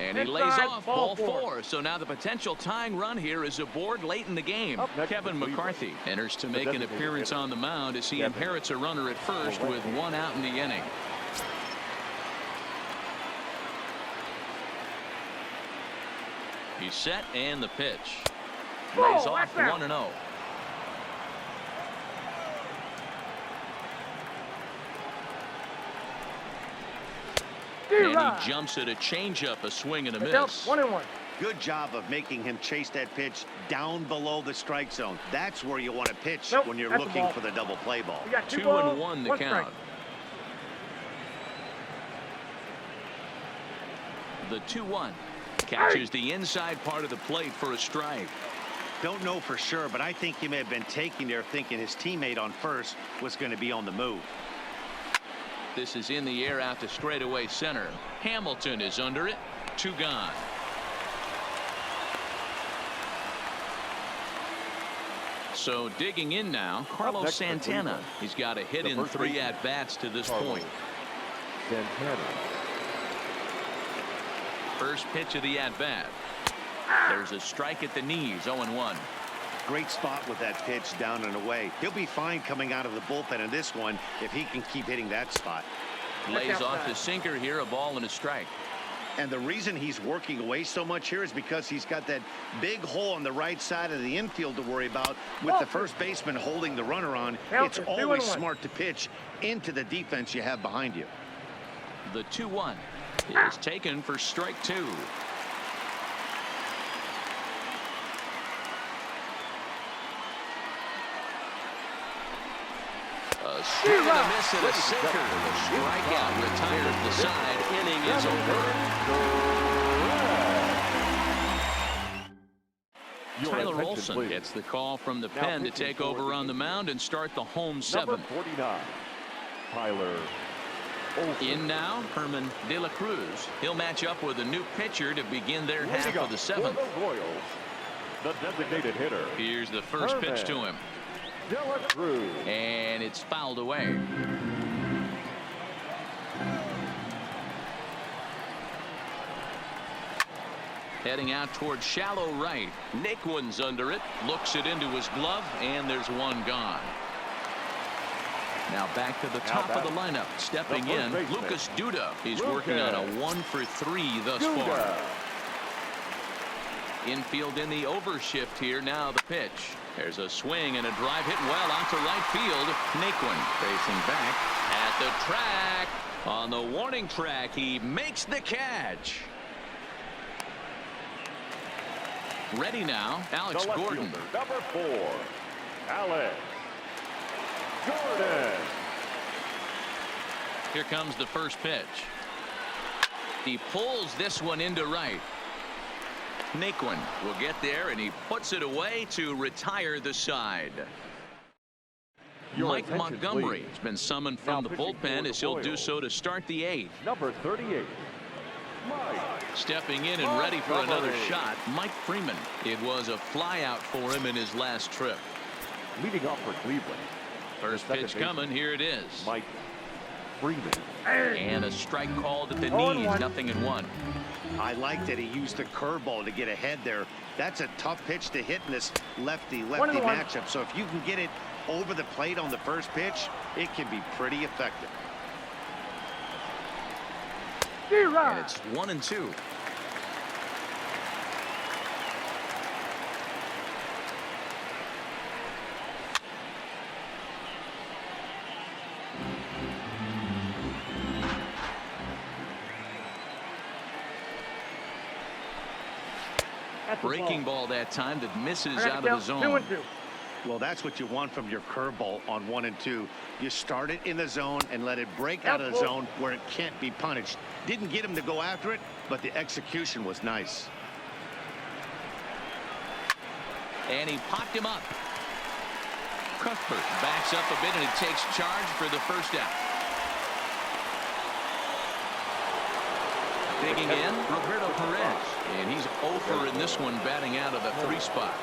A: And he lays off ball 4. So now the potential tying run here is aboard late in the game. Kevin McCarthy enters to make an appearance on the mound as he inherits a runner at first with 1 out in the inning. He's set and the pitch. Lays off 1-0. And he jumps at a changeup, a swing and a miss.
C: 1-1.
E: Good job of making him chase that pitch down below the strike zone. That's where you want to pitch when you're looking for the double play ball.
A: 2-1 the count. The 2-1 catches the inside part of the plate for a strike.
E: Don't know for sure, but I think he may have been taking there thinking his teammate on first was going to be on the move.
A: This is in the air out to straightaway center. Hamilton is under it. 2 gone. So digging in now, Carlos Santana. He's got a hit in 3 at-bats to this point.
B: Santana.
A: First pitch of the at-bat. There's a strike at the knees. 0-1.
E: Great spot with that pitch down and away. He'll be fine coming out of the bullpen in this one if he can keep hitting that spot.
A: Lays off the sinker here, a ball and a strike.
E: And the reason he's working away so much here is because he's got that big hole on the right side of the infield to worry about with the first baseman holding the runner on. It's always smart to pitch into the defense you have behind you.
A: The 2-1 is taken for strike 2. A swing and a miss and a sinker. The strikeout retires the side. Inning is over. Tyler Olson gets the call from the pen to take over on the mound and start the home 7.
B: Number 49, Tyler Olson.
A: In now, Herman De La Cruz. He'll match up with a new pitcher to begin their half of the 7th.
B: The Royals, the designated hitter.
A: Here's the first pitch to him.
B: De La Cruz.
A: And it's fouled away. Heading out towards shallow right. Naquin's under it. Looks it into his glove, and there's 1 gone. Now back to the top of the lineup. Stepping in, Lucas Duda. He's working on a 1 for 3 thus far. Infield in the overshift here. Now the pitch. There's a swing and a drive hit well out to right field. Naquin facing back at the track. On the warning track, he makes the catch. Ready now, Alex Gordon.
B: Number 4, Alex Gordon.
A: Here comes the first pitch. He pulls this one into right. Naquin will get there, and he puts it away to retire the side. Mike Montgomery has been summoned from the bullpen as he'll do so to start the 8th.
B: Number 38, Mike.
A: Stepping in and ready for another shot, Mike Freeman. It was a flyout for him in his last trip.
B: Leading off for Cleveland.
A: First pitch coming. Here it is.
B: Mike Freeman.
A: And a strike called at the
C: Oh, and
A: knees,
C: one.
A: 0-1.
E: I like that he used the curveball to get ahead there. That's a tough pitch to hit in this lefty-lefty
C: 1-1.
E: matchup. So if you can get it over the plate on the first pitch, it can be pretty effective.
A: And it's 1-2. Breaking ball that time that misses out of the zone.
C: 2-2.
E: Well, that's what you want from your curveball on 1 and 2. You start it in the zone and let it break out of the zone where it can't be punished. Didn't get him to go after it, but the execution was nice.
A: And he popped him up. Cuthbert backs up a bit and it takes charge for the first out. Digging in, Roberto Perez. And he's over in this one, batting out of the 3 spot.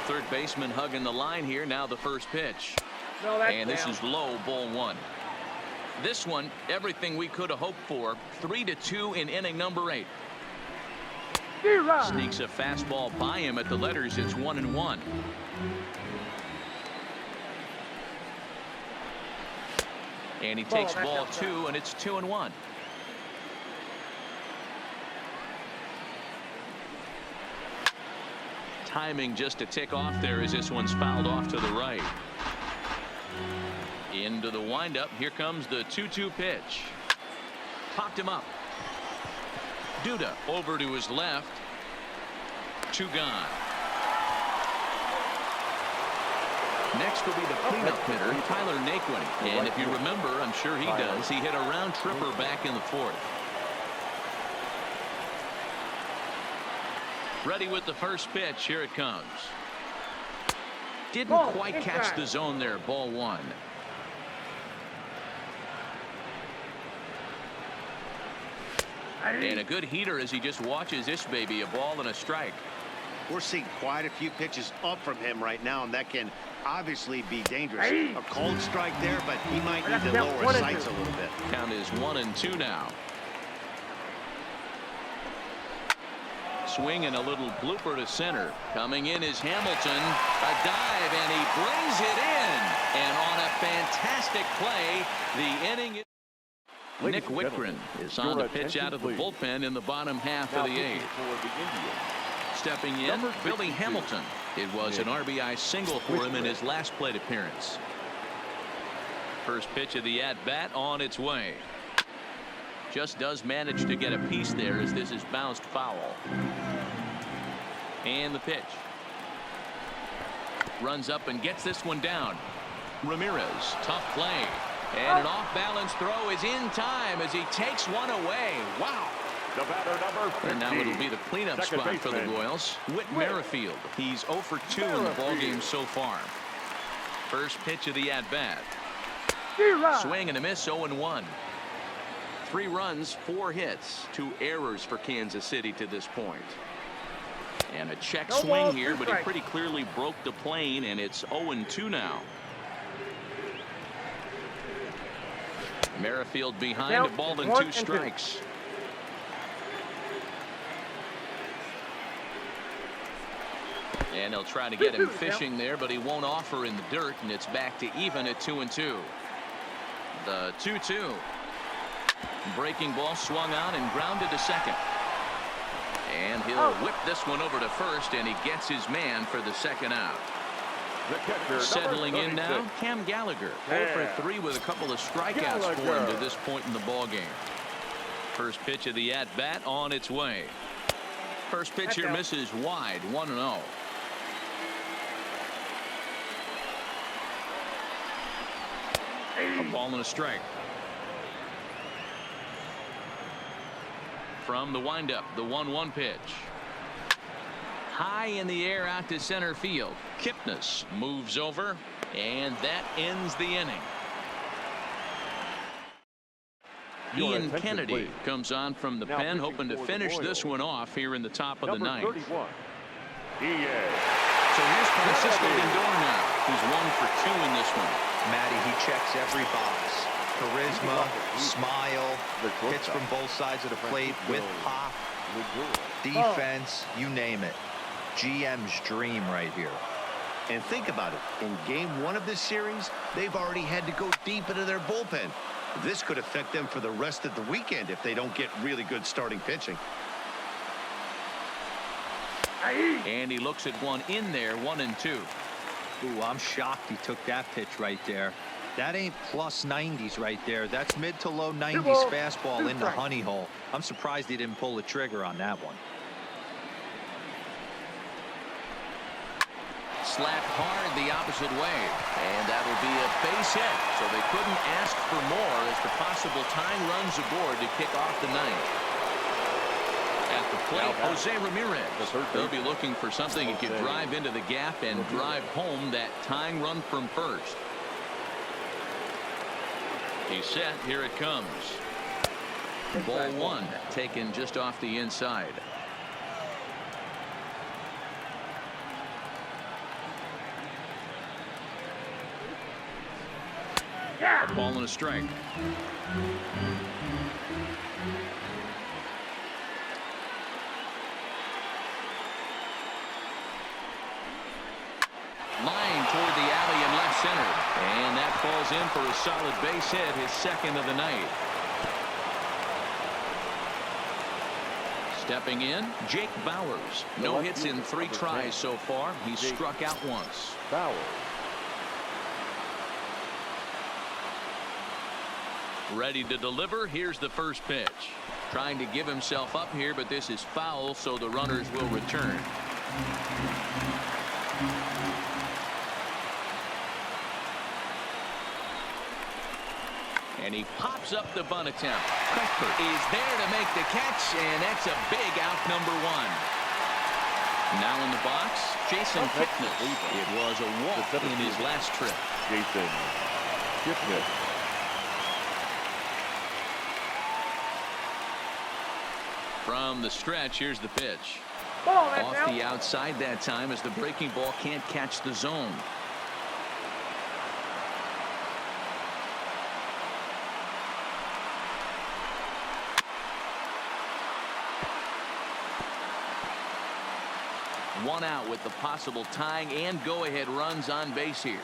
A: Third baseman hugging the line here. Now the first pitch.
C: No, that's
A: And this
C: down.
A: is low, ball 1. This one, everything we could have hoped for. 3-2 in inning number 8. Sneaks a fastball by him at the letters. It's 1-1. And he takes ball 2, and it's 2-1. Timing just to tick off there as this one's fouled off to the right. Into the windup. Here comes the 2-2 pitch. Popped him up. Duda over to his left. 2 gone. Next will be the cleanup hitter, Tyler Naquin. And if you remember, I'm sure he does, he hit a round tripper back in the 4th. Ready with the first pitch. Here it comes. Didn't quite catch the zone there. Ball 1. And a good heater as he just watches this baby. A ball and a strike.
E: We're seeing quite a few pitches up from him right now, and that can obviously be dangerous. A cold strike there, but he might need to lower his sights a little bit.
A: Count is 1-2 now. Swing and a little blooper to center. Coming in is Hamilton. A dive, and he brings it in. And on a fantastic play, the inning is... Nick Whitgren is on the pitch out of the bullpen in the bottom half of the 8th. Stepping in, Billy Hamilton. It was an RBI single for him in his last plate appearance. First pitch of the at-bat on its way. Just does manage to get a piece there as this is bounced foul. And the pitch. Runs up and gets this one down. Ramirez, tough play. And an off-balance throw is in time as he takes one away. Wow.
B: The batter, number 50.
A: And now it'll be the cleanup spot for the Royals. Whit Merrifield. He's 0 for 2 in the ballgame so far. First pitch of the at-bat. Swing and a miss, 0-1. 3 runs, 4 hits, 2 errors for Kansas City to this point. And a check swing here, but he pretty clearly broke the plane, and it's 0-2 now. Merrifield behind, a ball and 2 strikes. And they'll try to get him fishing there, but he won't offer in the dirt, and it's back to even at 2-2. The 2-2. Breaking ball swung on and grounded to second. And he'll whip this one over to first, and he gets his man for the second out. Settling in now, Cam Gallagher. 0 for 3 with a couple of strikeouts for him to this point in the ballgame. First pitch of the at-bat on its way. First pitch here misses wide, 1-0. A ball and a strike. From the windup, the 1-1 pitch. High in the air out to center field. Kipnis moves over, and that ends the inning. Ian Kennedy comes on from the pen, hoping to finish this one off here in the top of the 9th. So here's Francisco Lindor now, who's 1 for 2 in this one.
D: Matty, he checks every box. Charisma, smile, hits from both sides of the plate with pop, defense, you name it. GM's dream right here.
E: And think about it. In game 1 of this series, they've already had to go deep into their bullpen. This could affect them for the rest of the weekend if they don't get really good starting pitching.
A: And he looks at one in there, 1-2.
D: Ooh, I'm shocked he took that pitch right there. That ain't plus 90s right there. That's mid to low 90s fastball in the honey hole. I'm surprised he didn't pull the trigger on that one.
A: Slapped hard the opposite way, and that'll be a base hit. So they couldn't ask for more as the possible tying runs aboard to kick off the ninth. At the plate, Jose Ramirez. They'll be looking for something he could drive into the gap and drive home that tying run from first. He's set. Here it comes. Ball 1, taken just off the inside. A ball and a strike. Line toward the alley in left center. And that falls in for a solid base hit, his second of the night. Stepping in, Jake Bauers. No hits in 3 tries so far. He's struck out once.
B: Bauers.
A: Ready to deliver. Here's the first pitch. Trying to give himself up here, but this is foul, so the runners will return. And he pops up the bunt attempt. Cuthbert is there to make the catch, and that's a big out, number 1. Now in the box, Jason Kipnis. It was a walk in his last trip.
B: Jason Kipnis.
A: From the stretch, here's the pitch.
C: Off
A: the outside that time as the breaking ball can't catch the zone. One out with the possible tying and go-ahead runs on base here.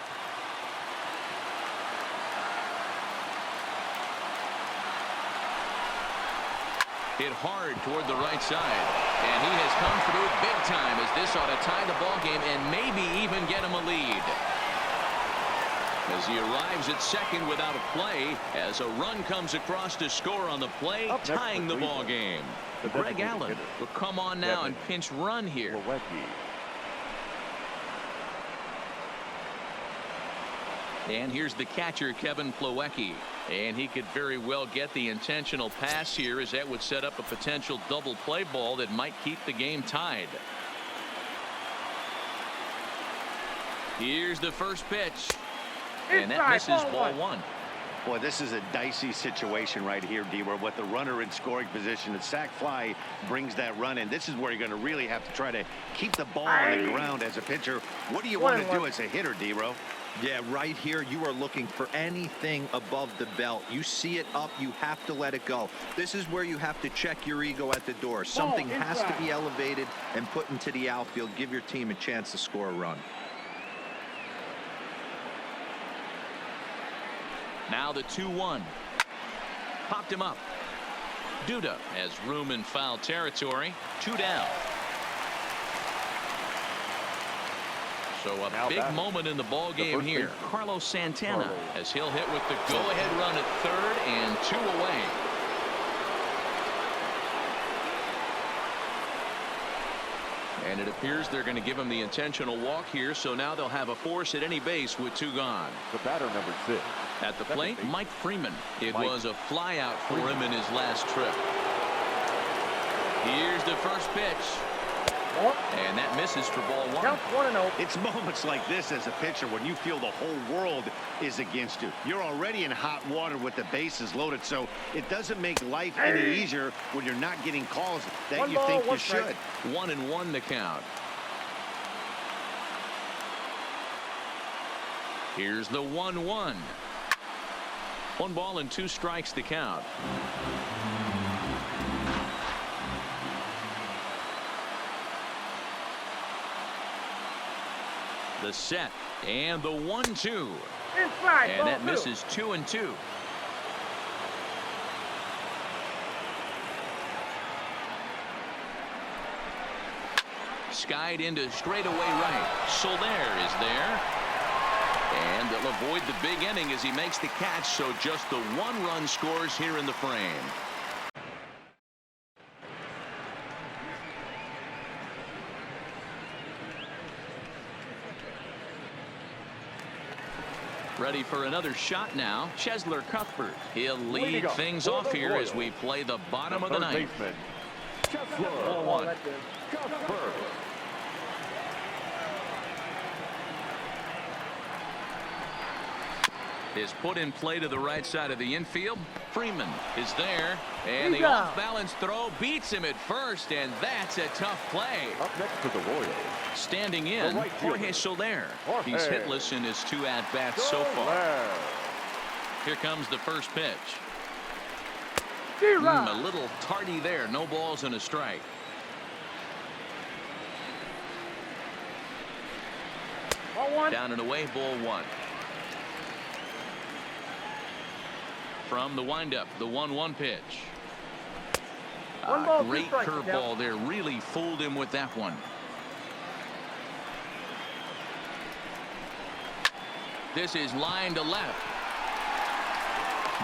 A: Hit hard toward the right side. And he has come through big time as this ought to tie the ball game and maybe even get him a lead. As he arrives at second without a play, as a run comes across to score on the play, tying the ball game. Greg Allen will come on now and pinch run here. And here's the catcher, Kevin Plawecki. And he could very well get the intentional pass here, as that would set up a potential double play ball that might keep the game tied. Here's the first pitch. And that misses ball 1.
E: Boy, this is a dicey situation right here, D, where with the runner in scoring position, the sac fly brings that run in. This is where you're going to really have to try to keep the ball on the ground as a pitcher. What do you want to do as a hitter, D-Ro?
D: Yeah, right here, you are looking for anything above the belt. You see it up, you have to let it go. This is where you have to check your ego at the door. Something has to be elevated and put into the outfield. Give your team a chance to score a run.
A: Now the 2-1. Popped him up. Duda has room in foul territory. 2 down. So a big moment in the ball game here. Carlos Santana, as he'll hit with the go-ahead run at third and 2 away. And it appears they're going to give him the intentional walk here, so now they'll have a force at any base with 2 gone.
B: The batter, number 6.
A: At the plate, Mike Freeman. It was a fly out for him in his last trip. Here's the first pitch. And that misses for ball 1.
C: Count 1-0.
E: It's moments like this as a pitcher when you feel the whole world is against you. You're already in hot water with the bases loaded, so it doesn't make life any easier when you're not getting calls that you think you should.
A: 1-1 to count. Here's the 1-1. 1 ball and 2 strikes to count. The set and the 1-2.
C: Inside.
A: And that misses 2-2. Skied into straightaway right. Soler is there. And they'll avoid the big inning as he makes the catch, so just the 1 run scores here in the frame. Ready for another shot now. Chesler Cuthbert. He'll lead things off here as we play the bottom of the ninth.
B: Chesler.
A: 1.
B: Cuthbert.
A: Is put in play to the right side of the infield. Freeman is there, and the off-balance throw beats him at first, and that's a tough play.
B: Up next for the Royals.
A: Standing in,
B: right
A: Jorge Soler.
B: Jorge.
A: He's hitless in his 2 at-bats so far. Here comes the first pitch. A little tardy there. No balls and a strike. Down and away, ball 1. From the windup, the 1-1 pitch. Great curveball there. Really fooled him with that one. This is line to left.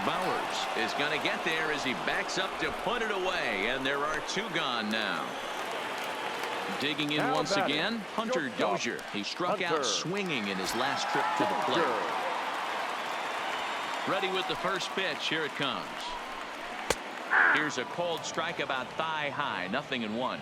A: Bowers is going to get there as he backs up to put it away, and there are 2 gone now. Digging in once again, Hunter Dozier. He struck out swinging in his last trip to the plate. Ready with the first pitch. Here it comes. Here's a called strike about thigh high. 0-1.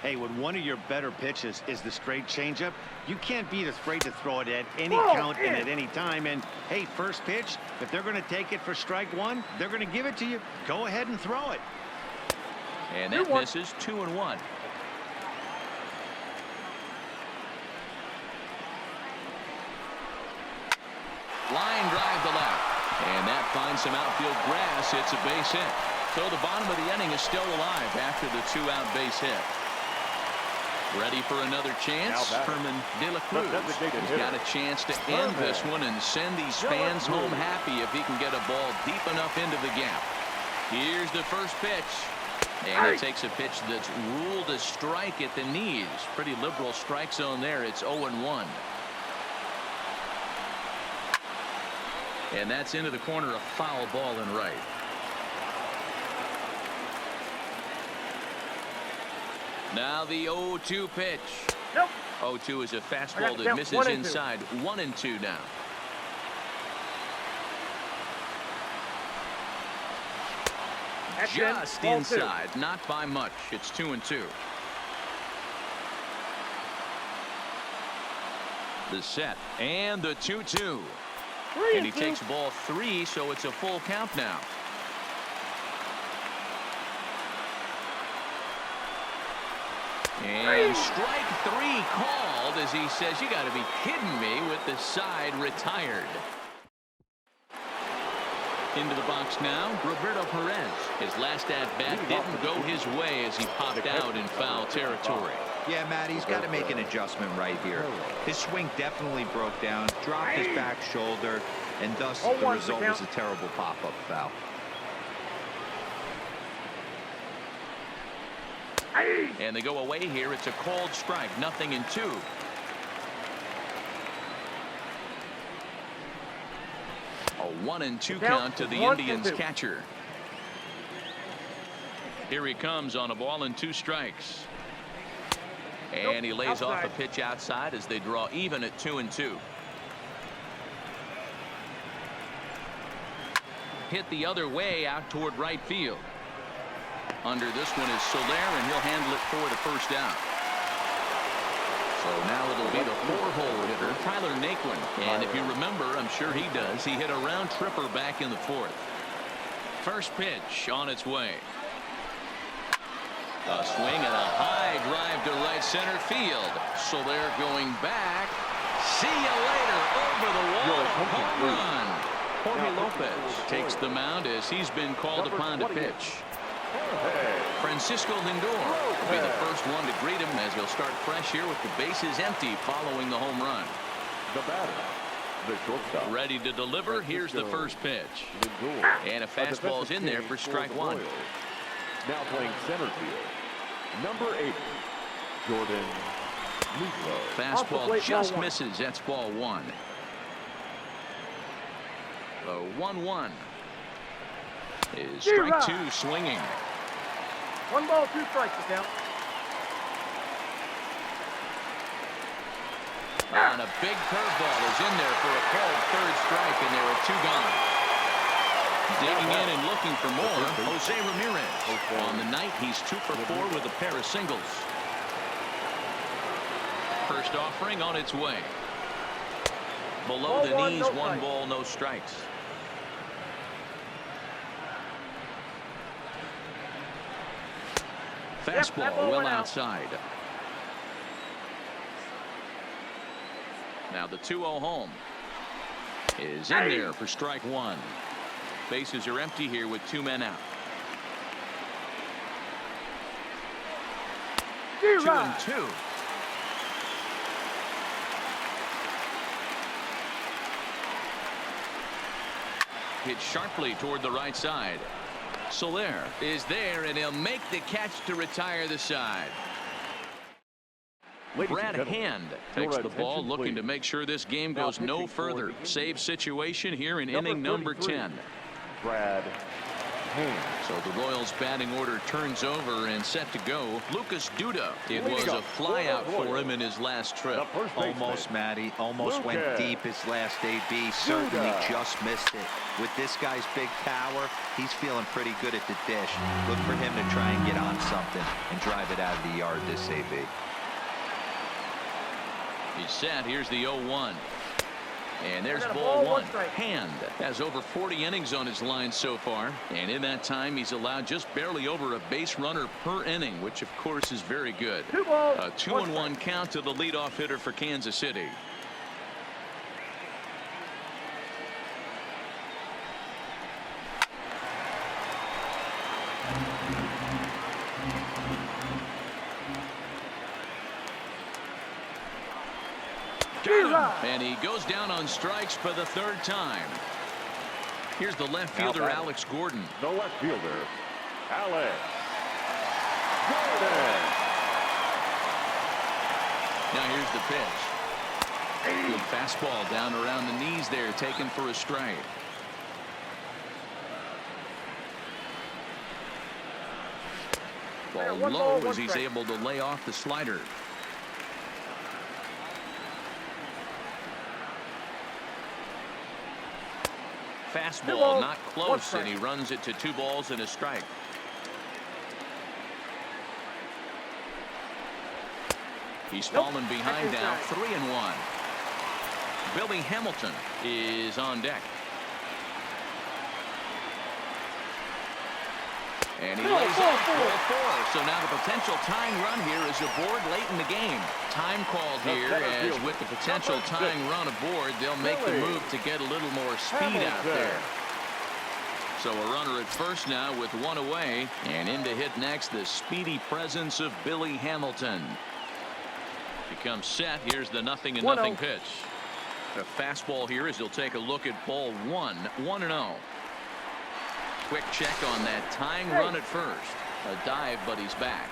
E: Hey, when one of your better pitches is the straight changeup, you can't be afraid to throw it at any count and at any time. And hey, first pitch, if they're going to take it for strike 1, they're going to give it to you. Go ahead and throw it.
A: And that misses 2-1. Line drive to left. And that finds some outfield grass. It's a base hit. So the bottom of the inning is still alive after the 2-out base hit. Ready for another chance. Herman De La Cruz. He's got a chance to end this one and send these fans home happy if he can get a ball deep enough into the gap. Here's the first pitch. And it takes a pitch that's ruled a strike at the knees. Pretty liberal strike zone there. It's 0-1. And that's into the corner, a foul ball and right. Now the 0-2 pitch. 0-2 is a fastball that misses inside. 1-2 now. Just inside, not by much. It's 2-2. The set and the 2-2. And he takes ball 3, so it's a full count now. And strike 3 called as he says, you got to be kidding me, with the side retired. Into the box now, Roberto Perez. His last at-bat didn't go his way as he popped out in foul territory.
D: Yeah, Matt, he's got to make an adjustment right here. His swing definitely broke down, dropped his back shoulder, and thus the result was a terrible pop-up foul.
A: And they go away here. It's a called strike. 0-2. A 1-2 count to the Indians catcher. Here he comes on a ball and 2 strikes. And he lays off a pitch outside as they draw even at 2-2. Hit the other way out toward right field. Under this one is Soler, and he'll handle it for the first out. So now it'll be the 4-hole hitter, Tyler Naquin. And if you remember, I'm sure he does, he hit a round tripper back in the 4th. First pitch on its way. A swing and a high drive to right center field. Soler going back. See you later. Over the wall. Home run. Jorge Lopez takes the mound as he's been called upon to pitch. Francisco Lindor will be the first one to greet him as he'll start fresh here with the bases empty following the home run.
B: The batter, the shortstop.
A: Ready to deliver. Here's the first pitch.
B: Lindor.
A: And a fastball's in there for strike one.
B: Now playing center field, number 8, Jordan Luplow.
A: Fastball just misses. That's ball one. The 1-1 is strike two swinging.
C: 1 ball, 2 strikes to count.
A: And a big curveball is in there for a called third strike, and there are 2 gone. Digging in and looking for more, Jose Ramirez. On the night, he's 2 for 4 with a pair of singles. First offering on its way. Below the knees, 1 ball, no strikes. Fastball well outside. Now the 2-0 home is in there for strike one. Bases are empty here with 2 men out. 2-2. Hit sharply toward the right side. Soler is there, and he'll make the catch to retire the side. Brad Hand takes the ball, looking to make sure this game goes no further. Save situation here in inning number 10.
B: Brad Hand.
A: So the Royals batting order turns over and set to go. Lucas Duda. It was a fly out for him in his last trip.
D: Almost, Matty. Almost went deep his last AB. Certainly just missed it. With this guy's big power, he's feeling pretty good at the dish. Look for him to try and get on something and drive it out of the yard this AB.
A: He's set. Here's the 0-1. And there's ball one. Hand has over 40 innings on his line so far. And in that time, he's allowed just barely over a base runner per inning, which, of course, is very good. A 2-1 count to the leadoff hitter for Kansas City. And he goes down on strikes for the 3rd time. Here's the left fielder, Alex Gordon.
B: The left fielder, Alex Gordon.
A: Now here's the pitch. Good fastball down around the knees there, taken for a strike. Ball low as he's able to lay off the slider. Fastball not close, and he runs it to 2 balls and a strike. He's fallen behind now, 3-1. Billy Hamilton is on deck. And he lays off ball 4. So now the potential tying run here is aboard late in the game. Time called here, as with the potential tying run aboard, they'll make the move to get a little more speed out there. So a runner at first now with 1 away, and in to hit next, the speedy presence of Billy Hamilton. Becomes set. Here's the 0-0 pitch. A fastball here as he'll take a look at ball 1. 1-0. Quick check on that tying run at first. A dive, but he's back.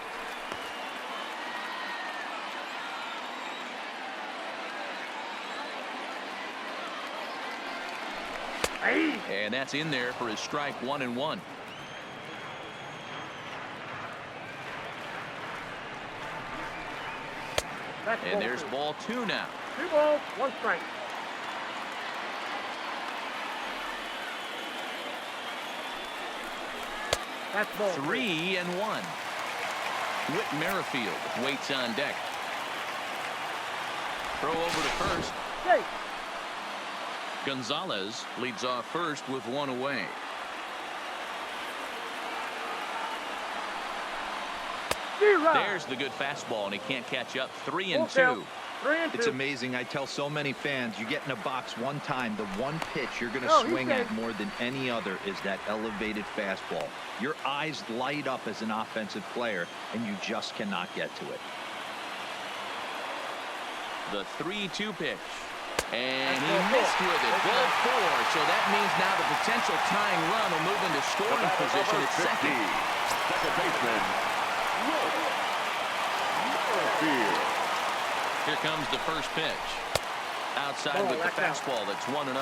A: And that's in there for his strike 1-1. And there's ball 2 now.
C: 2 balls, 1 strike. That's ball
A: 3-1. Whit Merrifield waits on deck. Throw over to first.
C: Hey.
A: Gonzalez leads off first with 1 away. There's the good fastball, and he can't catch up. 3-2.
C: 3-2.
D: It's amazing. I tell so many fans, you get in a box one time, the one pitch you're going to
C: Oh, he's
D: swing at
C: dead.
D: more than any other is that elevated fastball. Your eyes light up as an offensive player, and you just cannot get to it.
A: The 3-2 pitch. And he missed with it. Ball 4. So that means now the potential tying run will move into scoring position at second.
B: Second baseman, Merrifield.
A: Here comes the first pitch. Outside with the fastball. That's 1-0.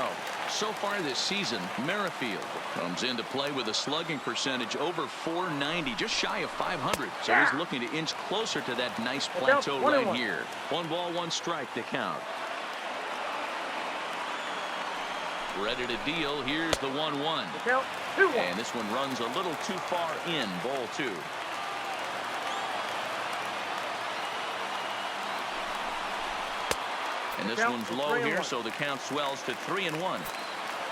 A: So far this season, Merrifield comes into play with a slugging percentage over .490, just shy of 500. So he's looking to inch closer to that nice plateau right here. 1 ball, 1 strike to count. Ready to deal. Here's the 1-1.
C: Count 2-1.
A: And this one runs a little too far in. Ball 2. And this one's low here, so the count swells to 3-1.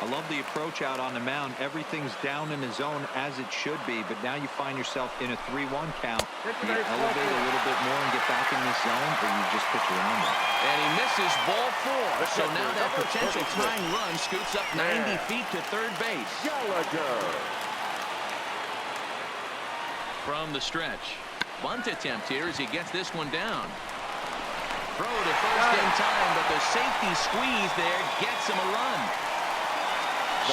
D: I love the approach out on the mound. Everything's down in the zone as it should be, but now you find yourself in a 3-1 count. You elevate a little bit more and get back in this zone, or you just pitch around it.
A: And he misses ball 4. So now that potential tying run scoots up 90 feet to third base.
B: Gallagher.
A: From the stretch. Bunt attempt here as he gets this one down. Throw to first in time, but the safety squeeze there gets him a run.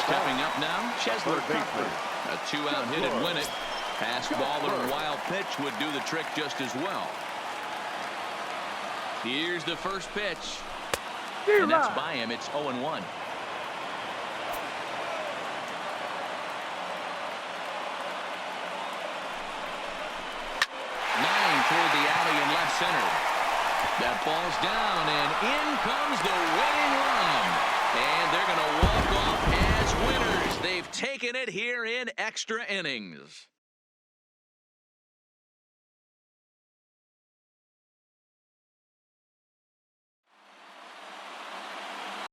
A: Stepping up now, Chesler Cooper. A 2-out hit and win it. Pass ball and wild pitch would do the trick just as well. Here's the first pitch. And that's by him. It's 0-1. 9 toward the alley in left center. That ball's down, and in comes the winning run. And they're going to walk off as winners. They've taken it here in extra innings.